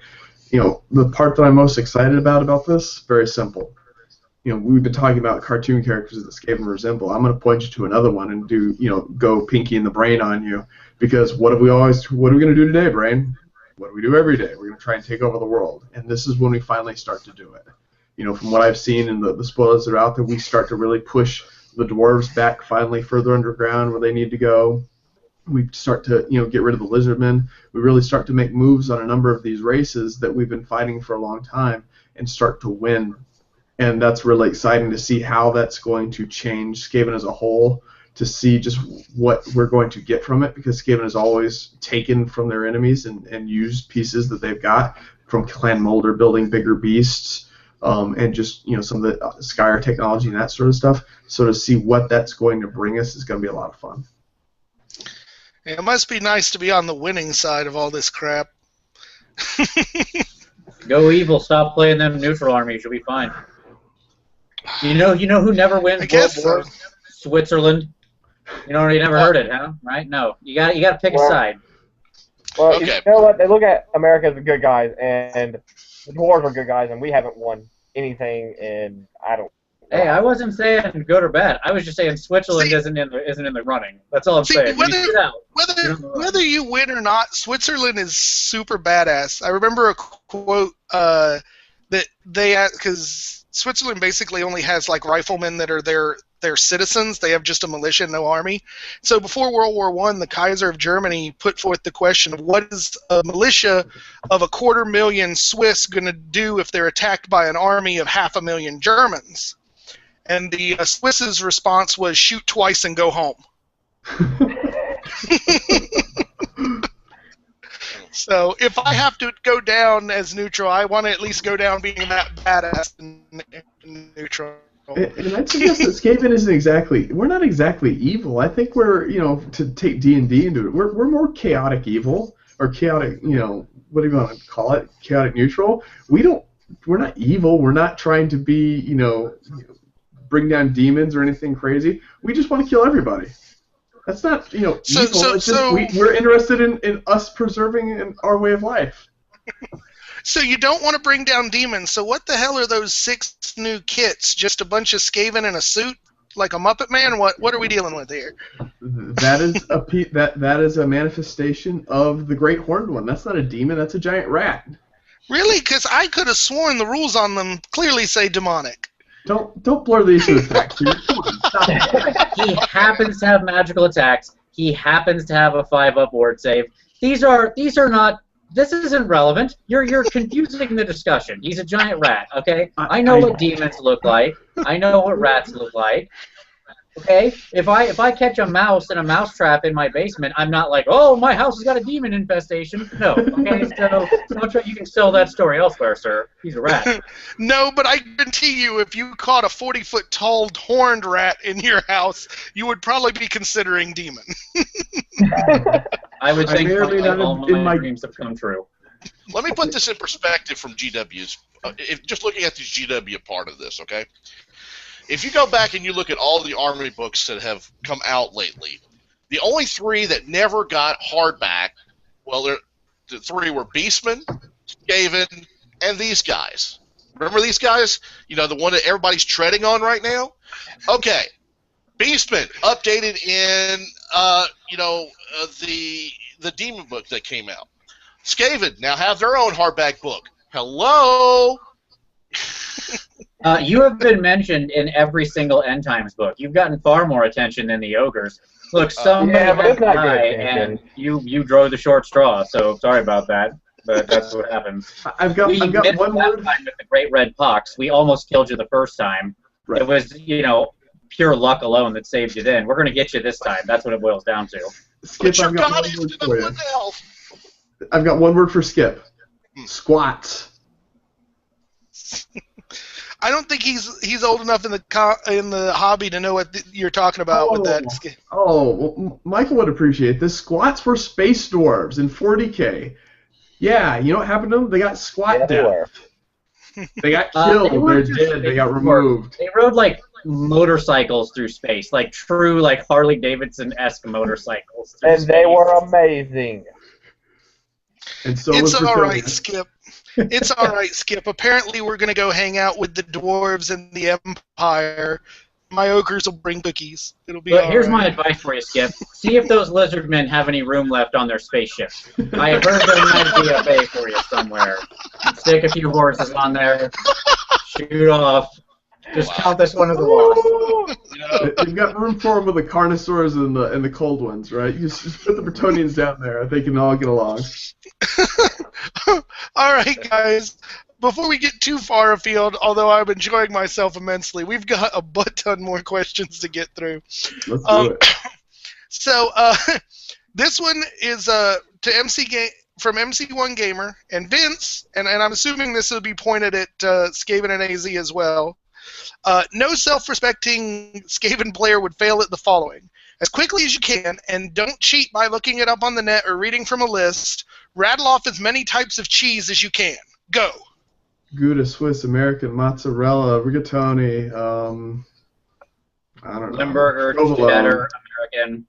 the part that I'm most excited about this, very simple. We've been talking about cartoon characters that Skaven resemble. I'm going to point you to another one and go Pinky in the Brain on you, because what are we going to do today, Brain? What do we do every day? We're going to try and take over the world, and this is when we finally start to do it. From what I've seen in the spoilers that are out there, we start to really push the dwarves back finally further underground where they need to go. We start to get rid of the lizardmen. We really start to make moves on a number of these races that we've been fighting for a long time and start to win. And that's really exciting to see how that's going to change Skaven as a whole, to see just what we're going to get from it, because Skaven has always taken from their enemies and used pieces that they've got from Clan Molder, building bigger beasts, and just some of the Skyr technology and that sort of stuff. So to see what that's going to bring us is going to be a lot of fun. It must be nice to be on the winning side of all this crap. Go evil. Stop playing them neutral armies. You'll be fine. You know who never wins World War? Switzerland. You never heard it, huh? Right? No. You got to pick a side. Well, Okay. you know what? They look at America as the good guys, and the dwarves are good guys, and we haven't won anything in Hey, I wasn't saying good or bad. I was just saying Switzerland isn't in the running. That's all I'm saying. Whether you win or not, Switzerland is super badass. I remember a quote that they had, because Switzerland basically only has like riflemen that are their citizens. They have just a militia, no army. So before World War I, the Kaiser of Germany put forth the question of what is a militia of 250,000 Swiss going to do if they're attacked by an army of 500,000 Germans? And the Swiss's response was shoot twice and go home. So if I have to go down as neutral, I want to at least go down being that badass and neutral. And I'd suggest that Skaven isn't exactly. We're not exactly evil. I think we're, to take D&D into it, we're more chaotic evil, or chaotic, what do you want to call it? Chaotic neutral. We're not evil. We're not trying to be, bring down demons or anything crazy. We just want to kill everybody. That's not, evil. It's just we're interested in us preserving our way of life. So you don't want to bring down demons. So what the hell are those 6 new kits? Just a bunch of Skaven in a suit, like a Muppet Man? What are we dealing with here? That is a manifestation of the Great Horned One. That's not a demon. That's a giant rat. Really? Because I could have sworn the rules on them clearly say demonic. Don't blur the issue with facts here. Come on, stop it. He happens to have magical attacks. He happens to have a 5-up ward save. These are not. This isn't relevant. You're confusing the discussion. He's a giant rat. Okay. I know what demons look like. I know what rats look like. Okay. If I catch a mouse in a mouse trap in my basement, I'm not like, oh, my house has got a demon infestation. No. Okay. So you can sell that story elsewhere, sir. He's a rat. No, but I guarantee you, if you caught a 40-foot tall horned rat in your house, you would probably be considering demon. I would think all my dreams have come true. Let me put this in perspective from GW's. Just looking at the GW part of this, okay? if you go back and you look at all the army books that have come out lately, the only 3 that never got hardback, well, the 3 were Beastman, Skaven, and these guys. Remember these guys? You know, the one that everybody's treading on right now? Okay. Beastman, updated in, the Demon book that came out. Skaven now have their own hardback book. Hello? You have been mentioned in every single End Times book. You've gotten far more attention than the ogres. Look, somebody yeah, but had it's not to good die, attention. and you drove the short straw. So sorry about that, but that's what happens. I've got We missed one that word. time with the Great Red Pox. We almost killed you the first time. Right. It was, pure luck alone that saved you then. We're going to get you this time. That's what it boils down to. Skip, But your I've got god one is word to for the you. one elf. I've got one word for Skip. Squats. I don't think he's old enough in the hobby to know what you're talking about with that. Well, Michael would appreciate this. Squats were space dwarves in 40K. Yeah, you know what happened to them? They got squat Yeah, they death. were. They got They killed. weren't They're just dead. They got space removed. They rode like motorcycles through space, like true like Harley Davidson-esque motorcycles. Through And space. they were amazing. And so It's was all Britannia. right, Skip. It's all right, Skip. Apparently, we're going to go hang out with the dwarves and the Empire. My ogres will bring cookies. It'll be But all here's my right. advice for you, Skip. See if those lizard men have any room left on their spaceship. I heard there might be a bay for you somewhere. Stick a few horses on there. Shoot off. Just count this one as a loss. You've got room for them with the Carnosaurs and the cold ones, right? You just put the Bretonians down there. They can all get along. All right, guys. Before we get too far afield, although I'm enjoying myself immensely, we've got a butt ton more questions to get through. Let's do it. So this one is from MC1 Gamer and Vince, and I'm assuming this will be pointed at SkavenInAZ as well. No self-respecting Skaven player would fail at the following. As quickly as you can, and don't cheat by looking it up on the net or reading from a list, rattle off as many types of cheese as you can. Go. Gouda, Swiss, American, mozzarella, rigatoni, I don't know. Limburger, Provolone. cheddar, American,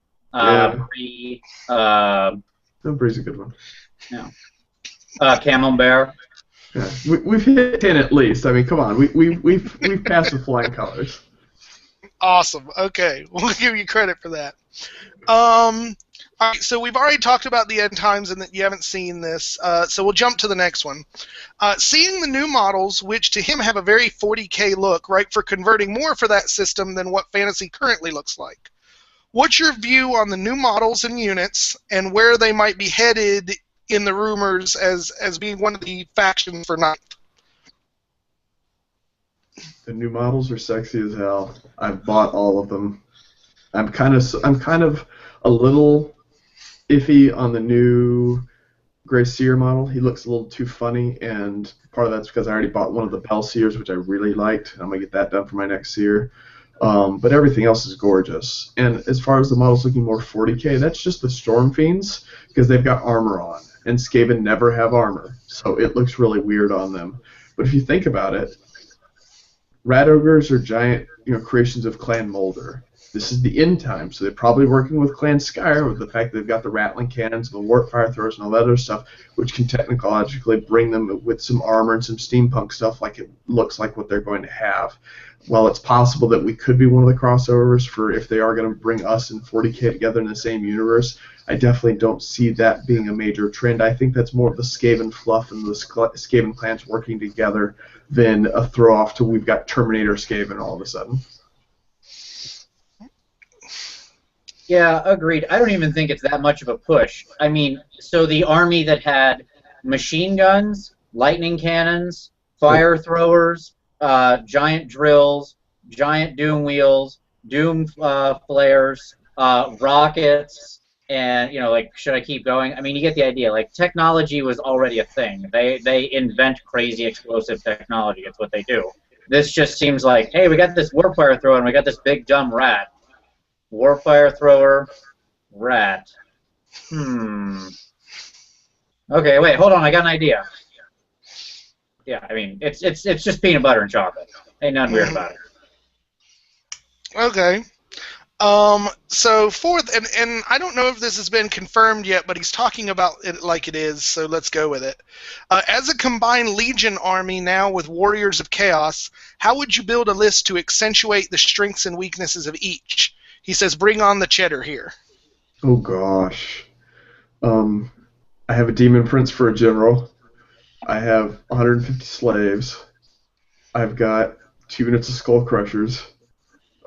brie, No, brie's a good one. camembert. Yeah, we've hit 10 at least. I mean, come on, we've passed the flying colors. Awesome. Okay, we'll give you credit for that. All right, so we've already talked about the end times and that you haven't seen this, so we'll jump to the next one. Seeing the new models, which to him have a very 40K look, right, for converting more for that system than what Fantasy currently looks like. What's your view on the new models and units and where they might be headed in the rumors as being one of the factions for Ninth? The new models are sexy as hell. I've bought all of them. I'm kind of a little iffy on the new Grey Seer model. He looks a little too funny, and part of that's because I already bought one of the Bell Seers, which I really liked. I'm gonna get that done for my next Seer. But everything else is gorgeous. And as far as the models looking more 40K, that's just the Storm Fiends because they've got armor on, and Skaven never have armor, so it looks really weird on them. But if you think about it, Rat Ogres are giant, creations of Clan Molder. This is the end time, so they're probably working with Clan Skyr with the fact that they've got the rattling cannons, the warp fire throwers, and all that other stuff, which can technologically bring them with some armor and some steampunk stuff like it looks like what they're going to have. While it's possible that we could be one of the crossovers for if they are going to bring us and 40K together in the same universe, I definitely don't see that being a major trend. I think that's more of the Skaven fluff and the Skaven clans working together than a throw-off to we've got Terminator Skaven all of a sudden. Yeah, agreed. I don't even think it's that much of a push. I mean, so the army that had machine guns, lightning cannons, fire throwers, giant drills, giant doom wheels, doom flares, rockets, and should I keep going? I mean, you get the idea. Like, technology was already a thing. They invent crazy explosive technology. It's what they do. This just seems like, hey, we got this warp fire thrower and we got this big dumb rat. Warp fire thrower, rat. Okay, wait, hold on. I got an idea. Yeah, I mean, it's just peanut butter and chocolate. Ain't nothing weird about it. Okay. So fourth, and I don't know if this has been confirmed yet, but he's talking about it like it is, so let's go with it. As a combined Legion army now with Warriors of Chaos, how would you build a list to accentuate the strengths and weaknesses of each? He says, bring on the cheddar here. Oh gosh. I have a demon prince for a general. I have 150 slaves. I've got 2 units of skull crushers.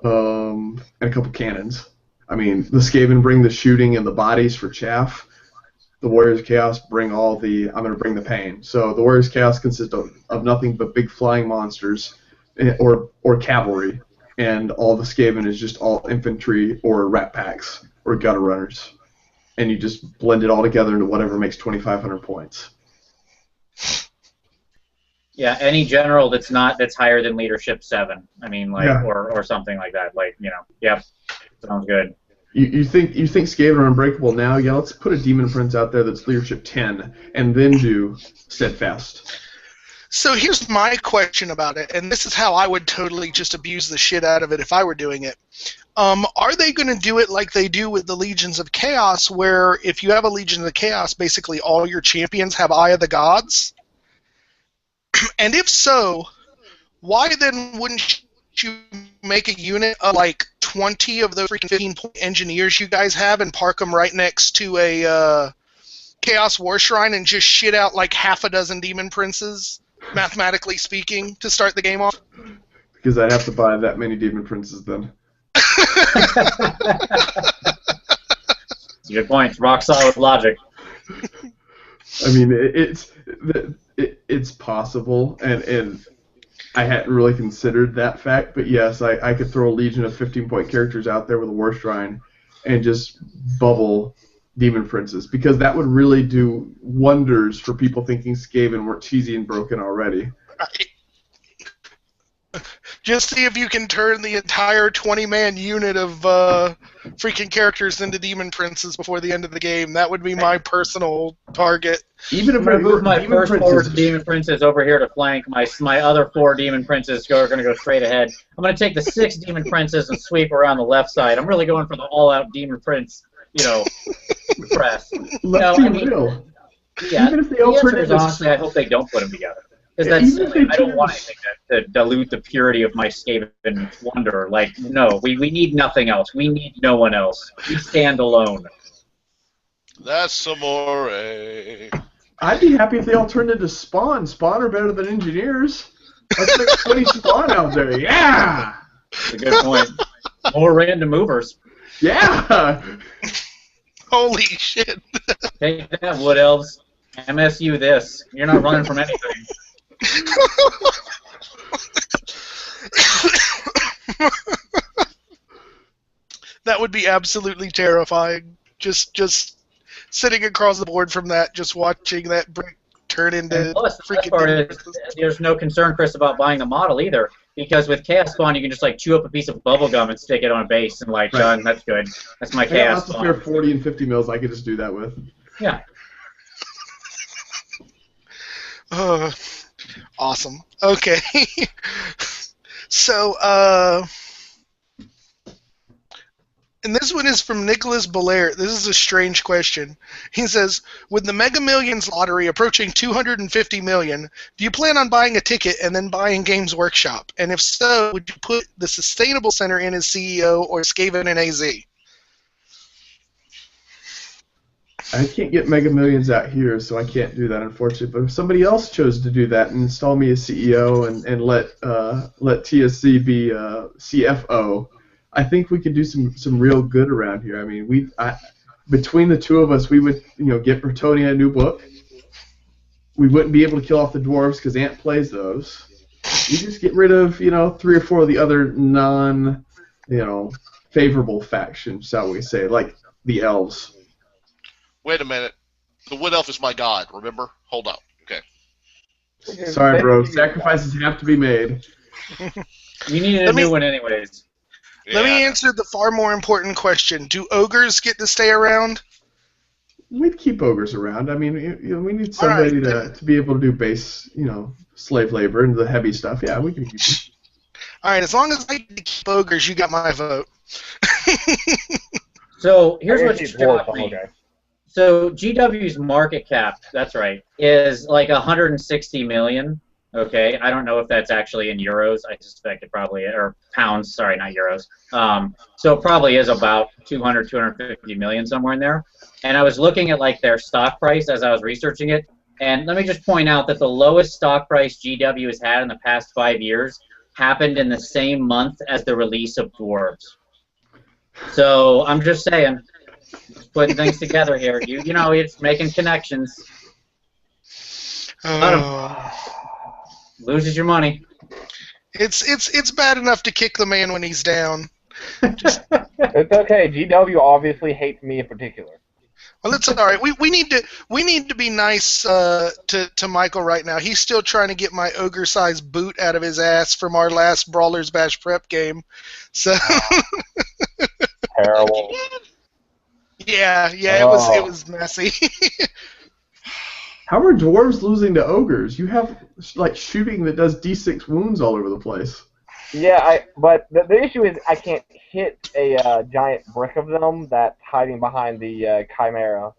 And a couple cannons. I mean, the Skaven bring the shooting and the bodies for chaff. The Warriors of Chaos bring all the. I'm going to bring the pain. So the Warriors of Chaos consist of nothing but big flying monsters, or cavalry, and all the Skaven is just all infantry or rat packs or gutter runners, and you just blend it all together into whatever makes 2,500 points. Yeah, any general that's higher than leadership 7. I mean, like, Yeah. or something like that. Like, yep, sounds good. You think Skaven are unbreakable now? Yeah, let's put a demon prince out there that's leadership 10, and then do steadfast. So here's my question about it, and this is how I would totally just abuse the shit out of it if I were doing it. Are they going to do it like they do with the Legions of Chaos, where if you have a Legion of Chaos, basically all your champions have Eye of the Gods? And if so, why then wouldn't you make a unit of like 20 of those freaking 15-point engineers you guys have and park them right next to a Chaos War Shrine and just shit out like half a dozen demon princes, mathematically speaking, to start the game off? Because I'd have to buy that many demon princes then. That's a good point. It's rock solid logic. I mean, it's possible, and I hadn't really considered that fact, but yes, I could throw a legion of 15-point characters out there with a War Shrine and just bubble demon princes, because that would really do wonders for people thinking Skaven weren't cheesy and broken already. Just see if you can turn the entire 20-man unit of freaking characters into demon princes before the end of the game. That would be my personal target. Even I'm if going to move my demon first 4 demon princes over here to flank. My other 4 demon princes are going to go straight ahead. I'm going to take the 6 demon princes and sweep around the left side. I'm really going for the all-out demon prince, press. Let's be real. Yeah, Even if they all the turn answer is into honestly, I hope they don't put them together. Because I don't want anything to dilute the purity of my Skaven wonder. Like, no, we need nothing else. We need no one else. We stand alone. That's amore. I'd be happy if they all turned into Spawn. Spawn are better than engineers. Let's make 20 Spawn out there. Yeah! That's a good point. More random movers. Yeah! Holy shit. Take that, Wood Elves. MSU this. You're not running from anything. That would be absolutely terrifying. Just sitting across the board from that, just watching that brick turn into And plus, the best freaking part demon is princes. there's no concern, Chris, about buying the model either. Because with Chaos Spawn, you can just like chew up a piece of bubble gum and stick it on a base and like, Right. done. That's good. That's my I got Chaos lots of spare Spawn. 40 and 50 mils I could just do that with. Yeah. Awesome. Okay. So, and this one is from Nicholas Belair. This is a strange question. He says, with the Mega Millions lottery approaching 250 million, do you plan on buying a ticket and then buying Games Workshop? And if so, would you put the Sustainable Center in as CEO or SkavenInAZ? I can't get Mega Millions out here, so I can't do that, unfortunately. But if somebody else chose to do that and install me as CEO and let TSC be CFO, I think we could do some real good around here. I mean, between the two of us, we would get Bretonia a new book. We wouldn't be able to kill off the dwarves because Ant plays those. We just get rid of 3 or 4 of the other favorable factions, shall we say, like the elves. Wait a minute. The Wood Elf is my god, remember? Hold up. Okay. Sorry, bro. Sacrifices have to be made. You needed a new one anyways. Let me answer the far more important question. Do ogres get to stay around? We'd keep ogres around. I mean, we need somebody to be able to do base, slave labor and the heavy stuff. Yeah, we can keep them. All right, as long as I get to keep ogres, you got my vote. So here's I what guess he's shocked dwarf, me. okay. So GW's market cap, that's right, is like 160 million. Okay, I don't know if that's actually in euros. I suspect it probably, or pounds. Sorry, not euros. So it probably is about 200, 250 million, somewhere in there. And I was looking at like their stock price as I was researching it. And let me just point out that the lowest stock price GW has had in the past 5 years happened in the same month as the release of Dwarves. So I'm just saying, just putting things together here. You know, it's making connections. Loses your money. It's bad enough to kick the man when he's down. It's okay. GW obviously hates me in particular. Well, it's all right. We need to be nice to Michael right now. He's still trying to get my ogre-sized boot out of his ass from our last Brawlers Bash prep game. So Terrible. yeah, it was messy. How are dwarves losing to ogres? You have like shooting that does d6 wounds all over the place. Yeah, but the issue is I can't hit a giant brick of them that's hiding behind the chimera.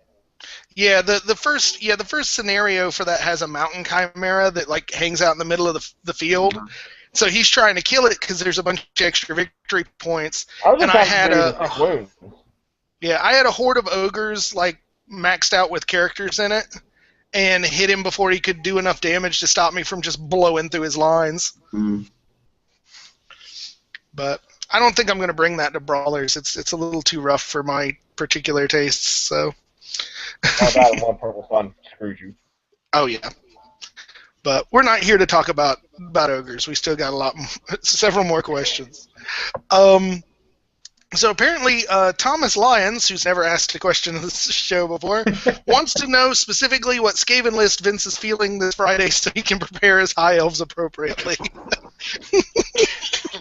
Yeah, the first scenario for that has a mountain chimera that like hangs out in the middle of the field. Mm-hmm. So he's trying to kill it because there's a bunch of extra victory points. I was And just I had wounds. I had a horde of ogres like maxed out with characters in it, and hit him before he could do enough damage to stop me from just blowing through his lines. Mm. But I don't think I'm going to bring that to Brawlers. It's a little too rough for my particular tastes. So. How about one purple sun screws you? Oh yeah. But we're not here to talk about ogres. We still got several more questions. So apparently, Thomas Lyons, who's never asked a question on this show before, wants to know specifically what Skaven list Vince is feeling this Friday so he can prepare his high elves appropriately.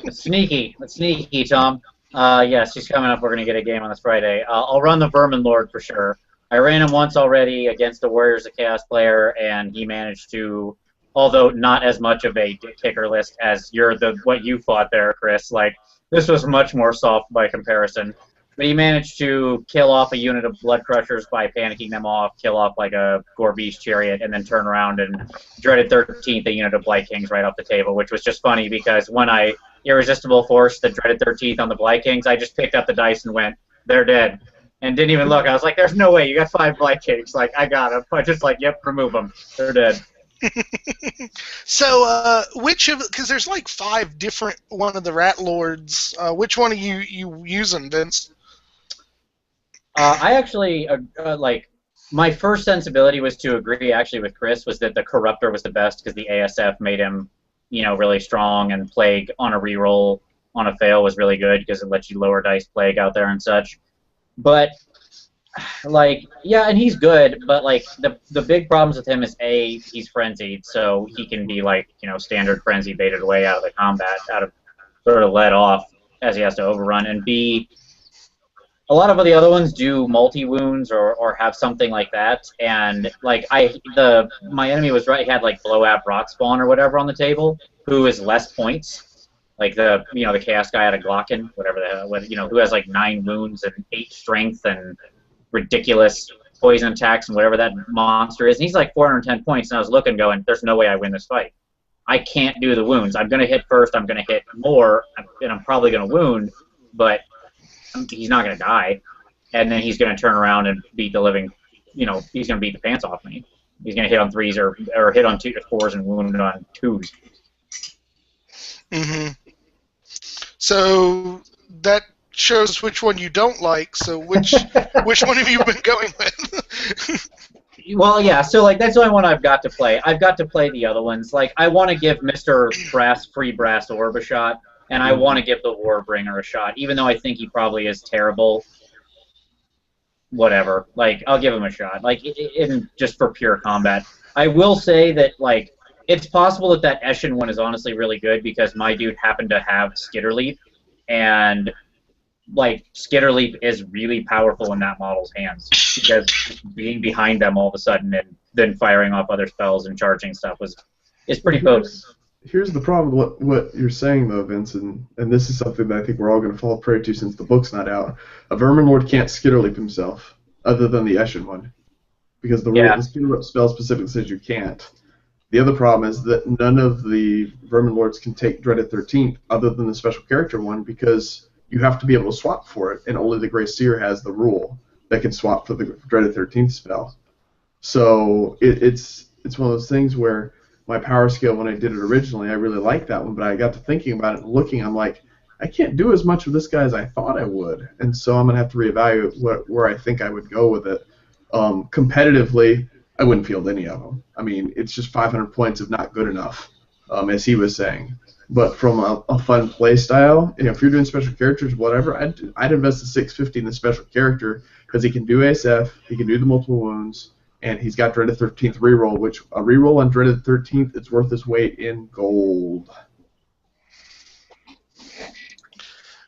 That's sneaky, Tom. Yes, he's coming up. We're going to get a game on this Friday. I'll run the Vermin Lord for sure. I ran him once already against the Warriors of Chaos player, and he managed to, although not as much of a kicker list as what you fought there, Chris. Like, this was much more soft by comparison. But he managed to kill off a unit of Blood Crushers by panicking them off, kill off like a Gorbeesh Chariot, and then turn around and dreaded 13th a unit of Blight Kings right off the table, which was just funny because when I irresistible force the dreaded 13th on the Blight Kings, I just picked up the dice and went, they're dead. And didn't even look. I was like, there's no way. You got 5 Blight Kings. Like, I got them. I just like, yep, remove them. They're dead. So, because there's like 5 different one of the Rat Lords. Which one are you using, Vince? I actually, my first sensibility was to agree actually with Chris, was that the Corruptor was the best because the ASF made him, really strong, and Plague on a reroll on a fail was really good because it lets you lower dice Plague out there and such. But, yeah, and he's good, but, the big problems with him is, A, he's frenzied, so he can be, standard frenzy baited away out of the combat, sort of let off as he has to overrun, and B, a lot of the other ones do multi-wounds or have something like that, and, my enemy was right, he had, Blow-Ab Rot Spawn or whatever on the table, who is less points. Like the Chaos guy out of Glocken, whatever the hell, who has 9 wounds and 8 strength and ridiculous poison attacks and whatever that monster is. And he's 410 points, and I was looking, going, there's no way I win this fight. I can't do the wounds. I'm going to hit first, I'm going to hit more, and I'm probably going to wound, but he's not going to die. And then he's going to turn around and beat the living, he's going to beat the pants off me. He's going to hit on 3s or hit on 4s and wound on 2s. Mm-hmm. So that shows which one you don't like. So which one have you been going with? Well, yeah. So that's the only one I've got to play. I've got to play the other ones. I want to give Mr. Free Brass Orb a shot, and I want to give the Warbringer a shot, even though I think he probably is terrible. Whatever. I'll give him a shot. Just for pure combat. I will say that it's possible that Eshin one is honestly really good because my dude happened to have Skitterleap, and Skitterleep is really powerful in that model's hands because being behind them all of a sudden and then firing off other spells and charging stuff is pretty potent. Here's the problem with what you're saying, though, Vince, and this is something that I think we're all going to fall prey to since the book's not out. A Vermin Lord can't Skitterleap himself, other than the Eshin one, because the rule, the Skitterleap spell specifically says you can't. The other problem is that none of the Vermin Lords can take Dreaded 13th, other than the special character one, because you have to be able to swap for it, and only the Grey Seer has the rule that can swap for the Dreaded 13th spell. So it's one of those things where my power scale, when I did it originally, I really liked that one, but I got to thinking about it and looking, I'm like, I can't do as much with this guy as I thought I would, and so I'm going to have to reevaluate where I think I would go with it. Competitively, I wouldn't field any of them. I mean, it's just 500 points of not good enough, as he was saying. But from a fun play style, if you're doing special characters, whatever, I'd invest the 650 in the special character because he can do ASF, he can do the multiple wounds, and he's got Dreaded 13th reroll, which a reroll on Dreaded 13th is worth its weight in gold.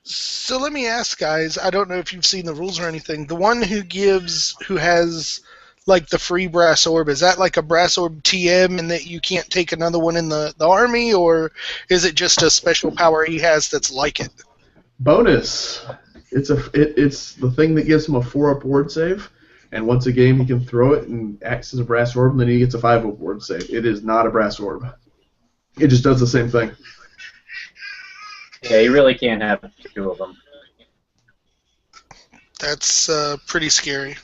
So let me ask, guys, I don't know if you've seen the rules or anything. The one who has like the free brass orb, is that like a brass orb TM and that you can't take another one in the army, or is it just a special power he has that's like it? Bonus. It's the thing that gives him a 4-up ward save, and once a game he can throw it and acts as a brass orb, and then he gets a 5-up ward save. It is not a brass orb. It just does the same thing. Yeah, you really can't have two of them. That's pretty scary.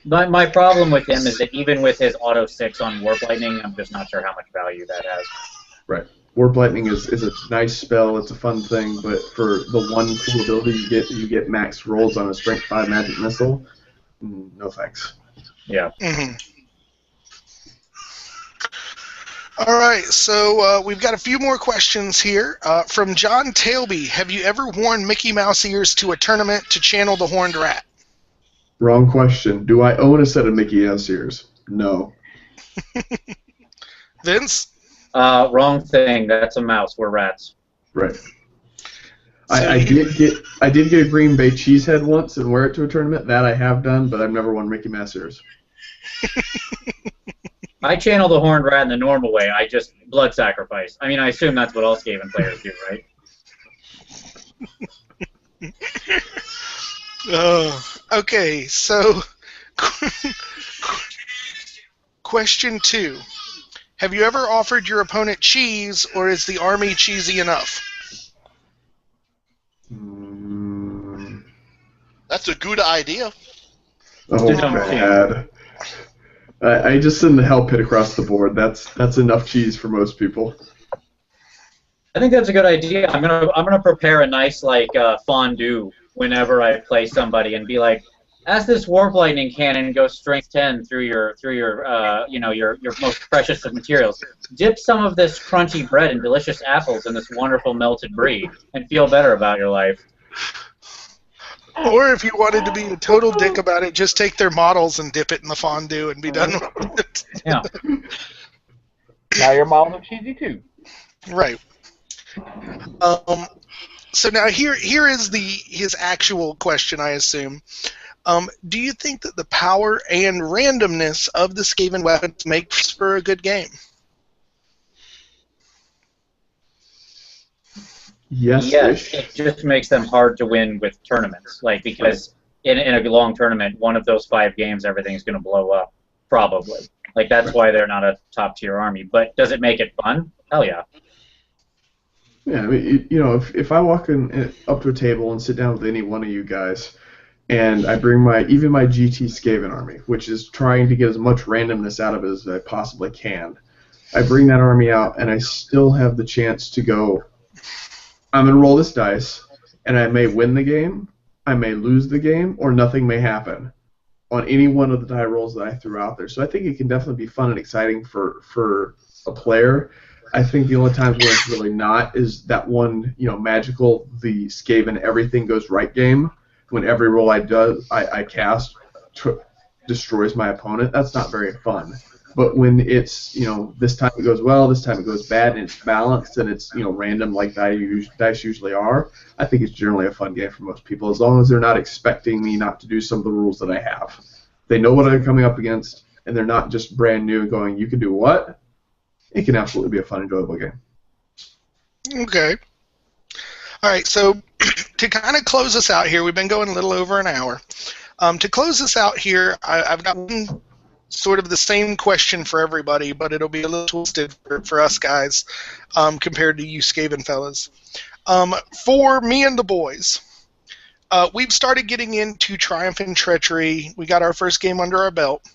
My problem with him is that even with his auto 6 on Warp Lightning, I'm just not sure how much value that has. Right. Warp Lightning is a nice spell. It's a fun thing, but for the one cool ability you get max rolls on a Strength 5 magic missile. No thanks. Yeah. Mm-hmm. All right, so we've got a few more questions here. From John Tailby, have you ever worn Mickey Mouse ears to a tournament to channel the Horned Rat? Wrong question. Do I own a set of Mickey Mouse ears? No. Vince? Wrong thing. That's a mouse. We're rats. Right. I did get a Green Bay cheesehead once and wear it to a tournament. That I have done, but I've never worn Mickey Mouse ears. I channel the Horned Rat in the normal way. I just blood sacrifice. I mean, I assume that's what all Skaven players do, right? Okay, so question 2. Have you ever offered your opponent cheese, or is the army cheesy enough? That's a good idea. Oh, bad. I just send the hell pit across the board. That's enough cheese for most people. I think that's a good idea. I'm gonna prepare a nice fondue whenever I play somebody and be like, as this Warp Lightning cannon goes strength 10 through your most precious of materials, dip some of this crunchy bread and delicious apples in this wonderful melted brie and feel better about your life. Or if you wanted to be a total dick about it, just take their models and dip it in the fondue and be done with it. Yeah. Now your models are cheesy too. Right. So now here is his actual question, I assume. Do you think that the power and randomness of the Skaven weapons makes for a good game? Yes. It just makes them hard to win with tournaments. Because in a long tournament, one of those 5 games, everything's going to blow up, probably. That's why they're not a top-tier army. But does it make it fun? Hell yeah. Yeah, I mean, if I walk up to a table and sit down with any one of you guys, and I bring my GT Skaven army, which is trying to get as much randomness out of it as I possibly can, I bring that army out, and I still have the chance to go, I'm going to roll this dice, and I may win the game, I may lose the game, or nothing may happen on any one of the die rolls that I threw out there. So I think it can definitely be fun and exciting for a player. I think the only times where it's really not is that one, magical, the Skaven everything goes right game, when every roll I cast destroys my opponent. That's not very fun. But when it's, this time it goes well, this time it goes bad, and it's balanced, and it's, random like dice usually are, I think it's generally a fun game for most people, as long as they're not expecting me not to do some of the rules that I have. They know what I'm coming up against, and they're not just brand new and going, you can do what? it can absolutely be a fun, enjoyable game. Okay. All right, so to kind of close us out here, we've been going a little over an hour. To close us out here, I've got one sort of the same question for everybody, but it'll be a little twisted for us guys compared to you Skaven fellas. For me and the boys, we've started getting into Triumph and Treachery. We got our first game under our belt.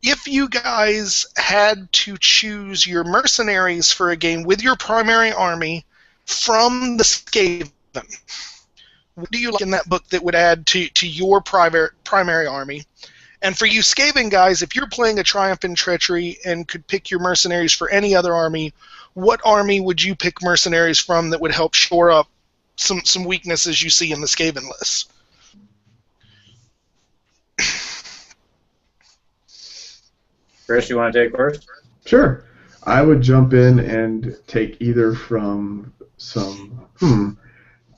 If you guys had to choose your mercenaries for a game with your primary army from the Skaven, what do you like in that book that would add to your primary army? And for you Skaven guys, if you're playing a Triumph and Treachery and could pick your mercenaries for any other army, what army would you pick mercenaries from that would help shore up some weaknesses you see in the Skaven list? Chris, you want to take first? Sure. I would jump in and take either from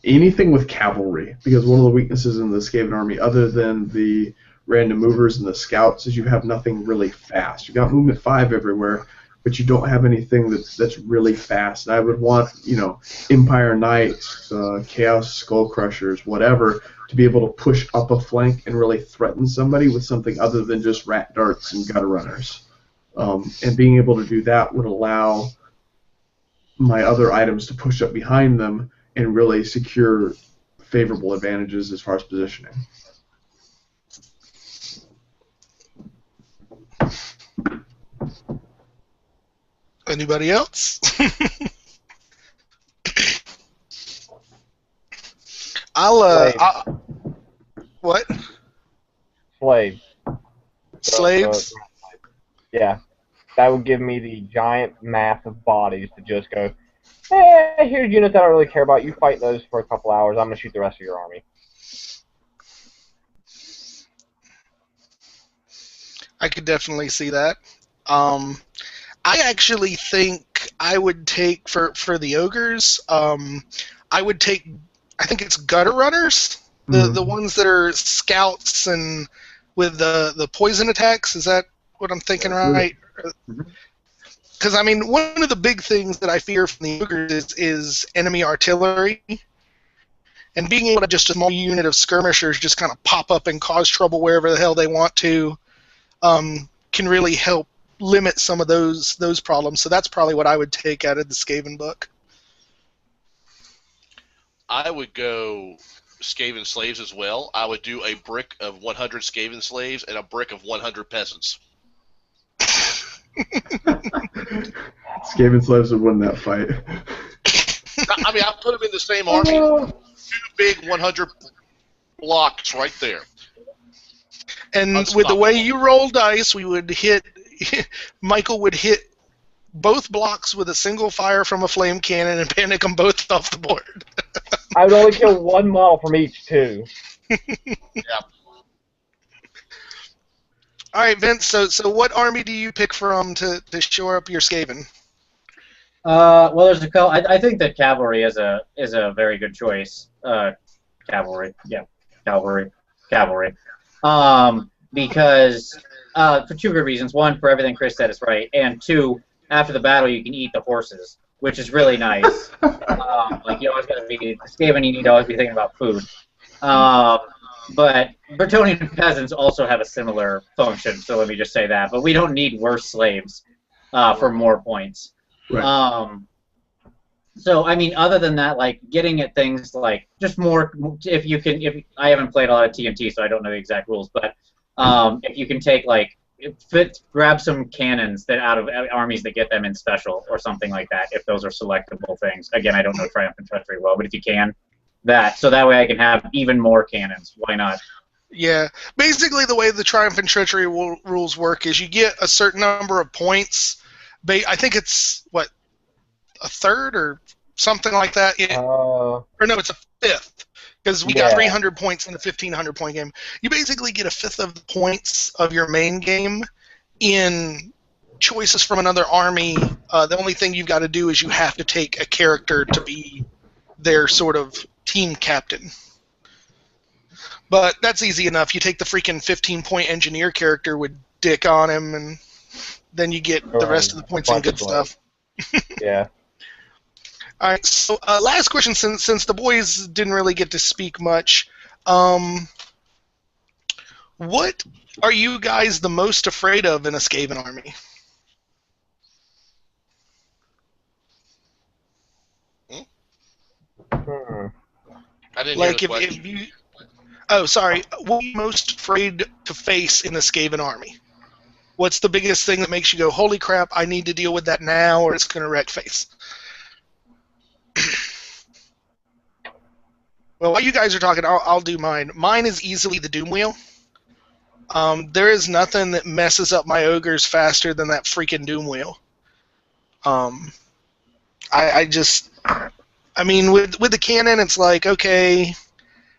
anything with cavalry, because one of the weaknesses in the Skaven army, other than the random movers and the scouts, is you have nothing really fast. You got movement 5 everywhere, but you don't have anything that's really fast. And I would want, Empire Knights, Chaos Skull Crushers, whatever, to be able to push up a flank and really threaten somebody with something other than just rat darts and gutter runners. And being able to do that would allow my other items to push up behind them and really secure favorable advantages as far as positioning. Anybody else? What? Slaves. Slaves? Yeah. That would give me the giant mass of bodies to just go, here's units I don't really care about. You fight those for a couple hours. I'm going to shoot the rest of your army. I could definitely see that. I actually think I would take, for the ogres, I would take, I think it's gutter runners, the ones that are scouts and with the poison attacks. Is that what I'm thinking, right? Because, I mean, one of the big things that I fear from the ogres is enemy artillery. And being able to just a small unit of skirmishers just kind of pop up and cause trouble wherever the hell they want to can really help limit some of those problems. So that's probably what I would take out of the Skaven book. I would go Skaven slaves as well. I would do a brick of 100 Skaven slaves and a brick of 100 peasants. Skaven slaves would win that fight. I mean, I put them in the same army. 2 big 100 blocks right there. And with the way you roll dice, we would hit. Michael would hit both blocks with a single fire from a flame cannon and panic them both off the board. I would only kill one model from each, too. Yeah. All right, Vince. So what army do you pick from to shore up your Skaven? Well, there's a couple. I think that cavalry is a very good choice. Cavalry, yeah, cavalry. Because for 2 good reasons. 1, for everything Chris said is right, and 2, after the battle you can eat the horses, which is really nice. Like you always got to be Skaven, you need to always be thinking about food. But Bretonnian peasants also have a similar function, so let me just say that. But we don't need worse slaves for more points. Right. So I mean, other than that, like getting at things like just more. If I haven't played a lot of TMT, so I don't know the exact rules, but if you can take like grab some cannons that out of armies that get them in special or something like that, if those are selectable things. Again, I don't know Triumph and Treachery well, but if you can, so that way I can have even more cannons. Why not? Yeah, basically the way the Triumph and Treachery rules work is you get a certain number of points. I think it's what, a third or something like that. Or no, it's a fifth. Because we got 300 points in the 1,500 point game. You basically get a fifth of the points of your main game in choices from another army. The only thing you've got to do is you have to take a character to be their sort of team captain. But that's easy enough. You take the freaking 15-point engineer character with Dick on him, and then you get the rest of the points and good stuff. Yeah. All right. So last question, since the boys didn't really get to speak much, what are you guys the most afraid of in a Skaven army? Hmm. I didn't hear Like the if question. you, oh sorry, what are you most afraid to face in a Skaven army? What's the biggest thing that makes you go, holy crap, I need to deal with that now, or it's going to wreck face? Well, while you guys are talking, I'll do mine. Mine is easily the Doom Wheel. There is nothing that messes up my ogres faster than that freaking Doom Wheel. I mean, with the cannon, it's like, okay,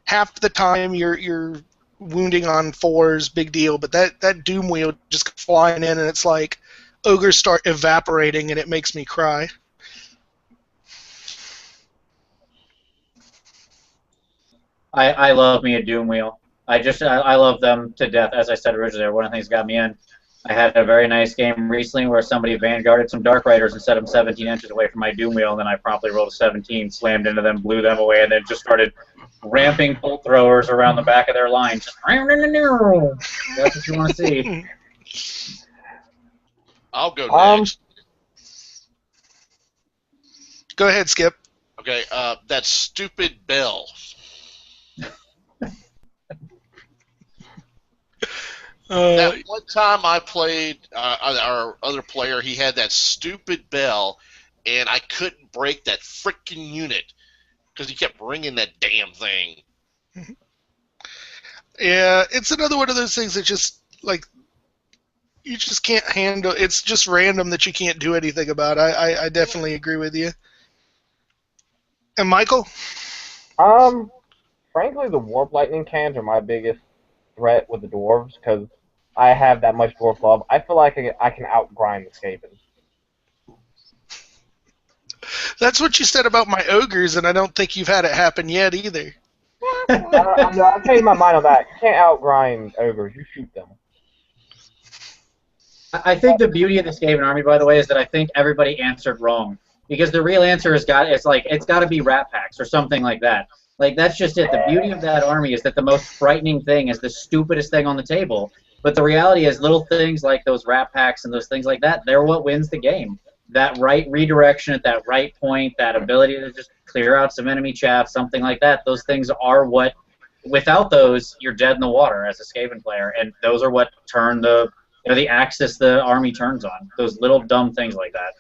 half the time you're wounding on 4s, big deal, but that Doom Wheel just comes flying in, and it's like ogres start evaporating, and it makes me cry. I love me a Doom Wheel. I love them to death. As I said originally, one of the things that got me in. I had a very nice game recently where somebody vanguarded some Dark Riders and set them 17 inches away from my Doom Wheel, and then I promptly rolled a 17, slammed into them, blew them away, and then just started ramping bolt throwers around the back of their line. Just that's what you want to see. I'll go Um, next. Go ahead, Skip. Okay, that stupid bell. That one time I played our other player, he had that stupid bell, and I couldn't break that freaking unit because he kept ringing that damn thing. Yeah, it's another one of those things that just, like, you just can't handle. It's just random that you can't do anything about. I definitely agree with you. And Michael? Frankly, the Warp Lightning cans are my biggest threat with the dwarves because I have that much dwarf love. I feel like I can outgrind the Skaven. That's what you said about my ogres, and I don't think you've had it happen yet either. I'll tell you my mind on that. You can't outgrind ogres. You shoot them. I think the beauty of the Skaven army, by the way, is that I think everybody answered wrong. Because the real answer it's got to be rat packs or something like that. Like, that's just it. The beauty of that army is that the most frightening thing is the stupidest thing on the table. But the reality is little things like those rat packs and those things like that, they're what wins the game. That right redirection at that right point, that ability to just clear out some enemy chaff, something like that, those things are what, without those, you're dead in the water as a Skaven player. And those are what turn the axis the army turns on. Those little dumb things like that.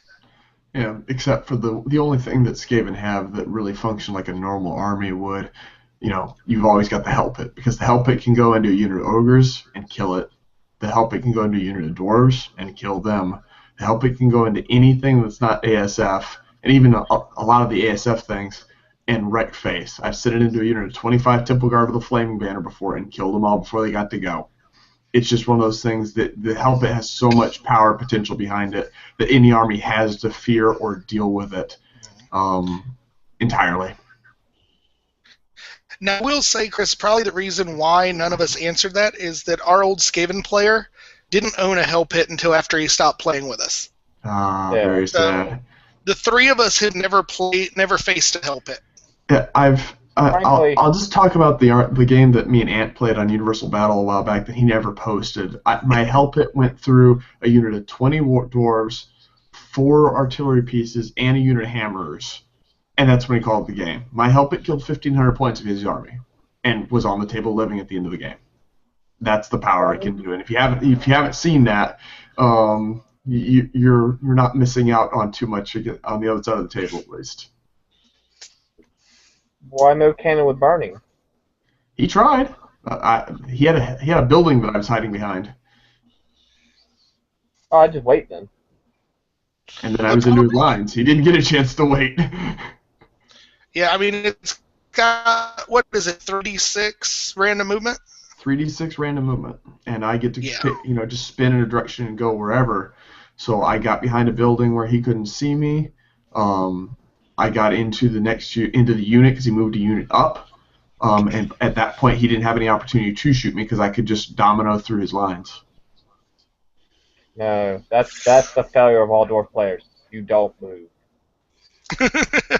Yeah, except for the only thing that Skaven have that really function like a normal army would, you've always got the Hell Pit, because the Hell Pit can go into a unit of ogres and kill it. The Hell Pit can go into a unit of dwarves and kill them. The Hell Pit can go into anything that's not ASF, and even a lot of the ASF things, and wreck face. I've sent it into a unit of 25 Temple Guard with a Flaming Banner before and killed them all before they got to go. It's just one of those things that the Hell Pit has so much power potential behind it that any army has to fear or deal with it entirely. Now, I will say, Chris, probably the reason why none of us answered that is that our old Skaven player didn't own a Hell Pit until after he stopped playing with us. Very sad. The three of us had never faced a Hell Pit. Yeah, I'll just talk about the game that me and Ant played on Universal Battle a while back that he never posted. My Hell Pit went through a unit of 20 dwarves, 4 artillery pieces, and a unit of hammerers, and that's when he called the game. My Hell Pit killed 1,500 points of his army, and was on the table living at the end of the game. That's the power it can do, and if you haven't seen that, you're not missing out on too much on the other side of the table, at least. Why no cannon with burning? He tried. He had a building that I was hiding behind. Oh, I just wait then. And then I was into his lines. He didn't get a chance to wait. Yeah, I mean, it's got, what is it, 36 random movement? 3d6 random movement, and I get to just spin in a direction and go wherever. So I got behind a building where he couldn't see me. I got into the unit because he moved a unit up, and at that point he didn't have any opportunity to shoot me because I could just domino through his lines. No, that's the failure of all dwarf players. you don't move.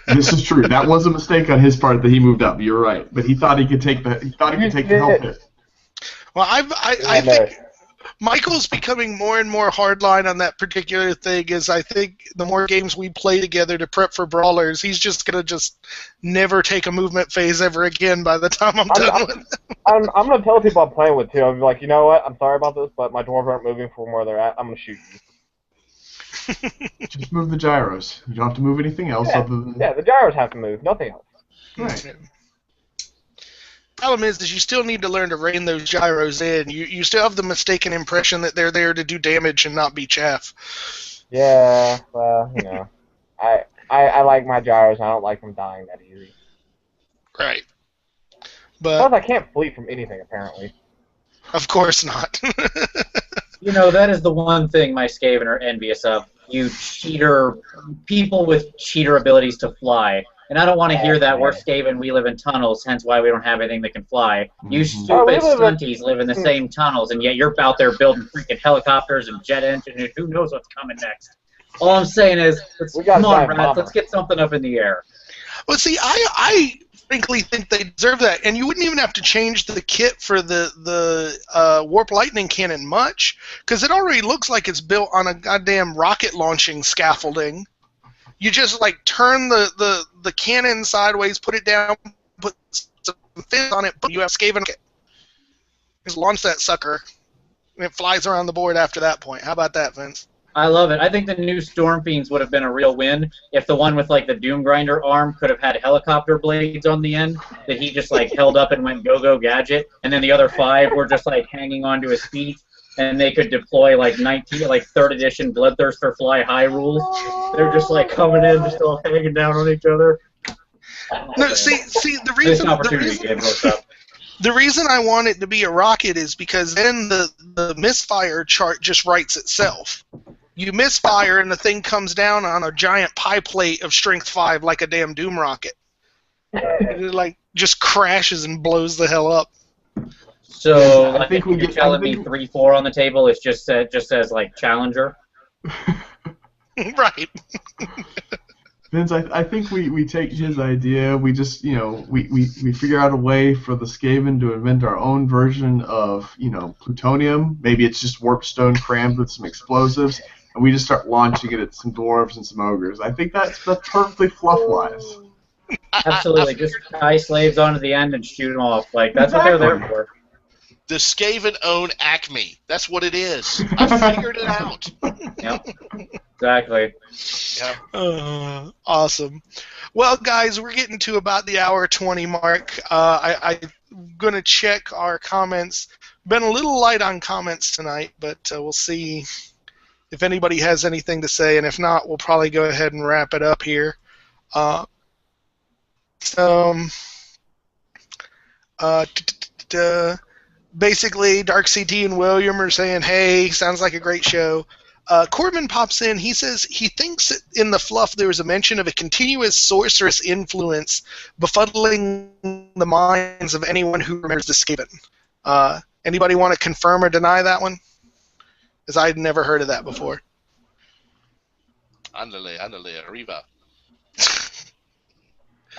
This is true. That was a mistake on his part that he moved up. You're right, but he thought he could take the health hit. Well, I think Michael's becoming more and more hardline on that particular thing. Is I think the more games we play together to prep for brawlers, he's just gonna never take a movement phase ever again by the time I'm done with it. I'm gonna tell people I'm playing with too. I'll be like, you know what? I'm sorry about this, but my dwarves aren't moving from where they're at. I'm gonna shoot you. Just move the gyros. You don't have to move anything else other than... Yeah, the gyros have to move. Nothing else. Right. Problem is you still need to learn to rein those gyros in. You still have the mistaken impression that they're there to do damage and not be chaff. Yeah, well, you know, I like my gyros. And I don't like them dying that easy. Right. But plus, I can't flee from anything apparently. Of course not. You know, that is the one thing my Skaven are envious of. You cheater, people with cheater abilities to fly. And I don't want to hear that we're Skaven, we live in tunnels, hence why we don't have anything that can fly. You stupid stunties live in the same tunnels, and yet you're out there building freaking helicopters and jet engines, and who knows what's coming next. All I'm saying is, come on, rats, let's get something up in the air. Well, see, I frankly think they deserve that, and you wouldn't even have to change the kit for the warp lightning cannon much, because it already looks like it's built on a goddamn rocket launching scaffolding. You just like turn the cannon sideways, put it down, put some fins on it, but you have Skaven. Just launch that sucker, and it flies around the board after that point. How about that, Vince? I love it. I think the new Storm Fiends would have been a real win if the one with like the Doom Grinder arm could have had helicopter blades on the end that he just like held up and went go gadget, and then the other 5 were just like hanging onto his feet, and they could deploy like 3rd edition Bloodthirster Fly High rules. They're just like coming in, just all hanging down on each other. No, see the reason. The reason I want it to be a rocket is because then the misfire chart just writes itself. You misfire and the thing comes down on a giant pie plate of strength 5 like a damn Doom rocket. It like just crashes and blows the hell up. So I think you're telling me 3-4 on the table is just says like Challenger. Right. Vince, I think we take his idea. We just, you know, we figure out a way for the Skaven to invent our own version of, you know, plutonium. Maybe it's just warpstone crammed with some explosives, and we just start launching it at some dwarves and some ogres. I think that's perfectly fluff-wise. Absolutely. Just tie slaves onto the end and shoot them off. Like, that's what they're there for. The Skaven own Acme. That's what it is. I figured it out. Yep. Exactly. Yeah. Awesome. Well, guys, we're getting to about the hour 20 mark. I'm going to check our comments. Been a little light on comments tonight, but we'll see if anybody has anything to say, and if not, we'll probably go ahead and wrap it up here. Basically, Dark CT and William are saying, hey, sounds like a great show. Corbin pops in. He says he thinks that in the fluff there was a mention of a continuous sorceress influence befuddling the minds of anyone who remembers the Skaven. Anybody want to confirm or deny that one? Because I'd never heard of that before. Andale, arriba.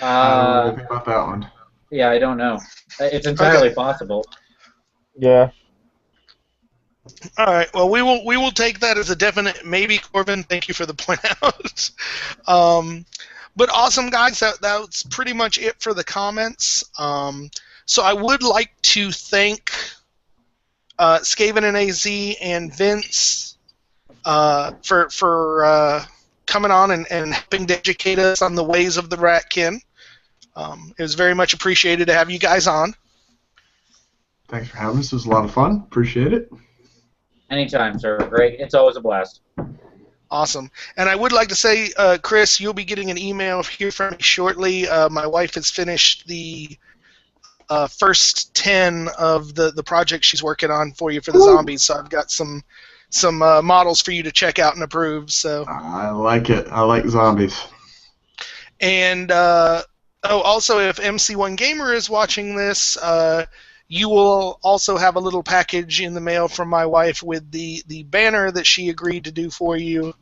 I don't think about that one. Yeah, I don't know. It's entirely possible. Yeah. All right. Well, we will take that as a definite maybe, Corbin. Thank you for the point out. But awesome, guys. That's pretty much it for the comments. So I would like to thank SkavenInAZ and Vince for coming on and helping to educate us on the ways of the Ratkin. It was very much appreciated to have you guys on. Thanks for having us. It was a lot of fun. Appreciate it. Anytime, sir. Great. It's always a blast. Awesome. And I would like to say, Chris, you'll be getting an email here from me shortly. My wife has finished the first 10 of the project she's working on for you for the zombies, so I've got some models for you to check out and approve. So I like it. I like zombies. And also, if MC1 Gamer is watching this, you will also have a little package in the mail from my wife with the banner that she agreed to do for you.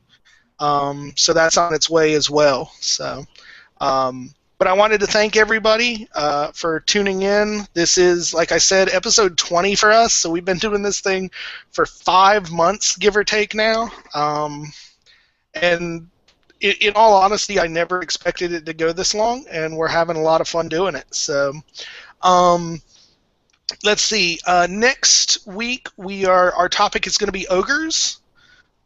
So that's on its way as well. So, but I wanted to thank everybody for tuning in. This is, like I said, episode 20 for us. So we've been doing this thing for 5 months, give or take now. And in all honesty, I never expected it to go this long, and we're having a lot of fun doing it. So, let's see. Next week, our topic is going to be ogres.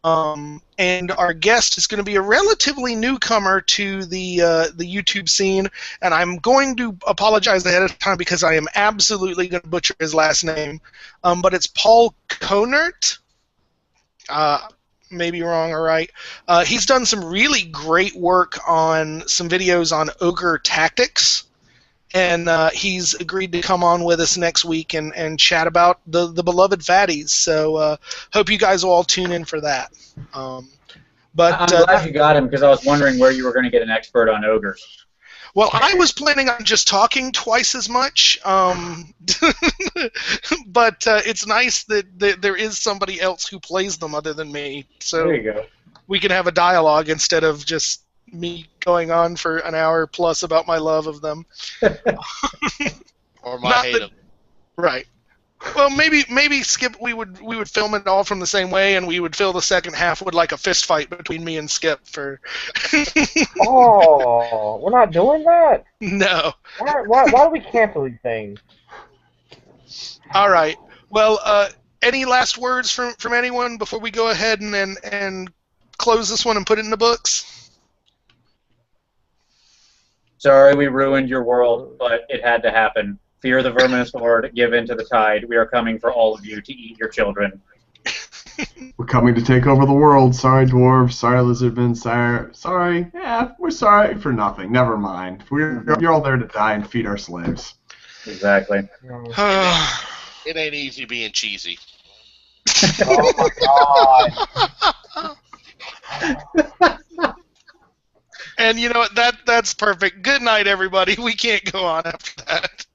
And our guest is going to be a relatively newcomer to the YouTube scene, and I'm going to apologize ahead of time because I am absolutely going to butcher his last name. But it's Paul Konert. Maybe wrong or right. He's done some really great work on some videos on ogre tactics, and he's agreed to come on with us next week and chat about the beloved fatties. So hope you guys will all tune in for that. But I'm glad you got him, because I was wondering where you were going to get an expert on ogres. Well, I was planning on just talking twice as much, but it's nice that there is somebody else who plays them other than me. So There you go. we can have a dialogue instead of just me going on for an hour plus about my love of them. Or my Not hate that- them. Right. Well, maybe Skip. We would film it all from the same way, and we would fill the second half with like a fist fight between me and Skip. For Oh, we're not doing that? no. Why do we cancel these things? All right. Well, any last words from anyone before we go ahead and close this one and put it in the books? Sorry we ruined your world, but it had to happen. Fear the verminous horde, give in to the tide. We are coming for all of you to eat your children. We're coming to take over the world. Sorry, dwarves. Sorry, lizardmen. Sorry. Yeah, we're sorry for nothing. Never mind. You're all there to die and feed our slaves. Exactly. It ain't easy being cheesy. Oh my god. And you know what? That's perfect. Good night, everybody. We can't go on after that.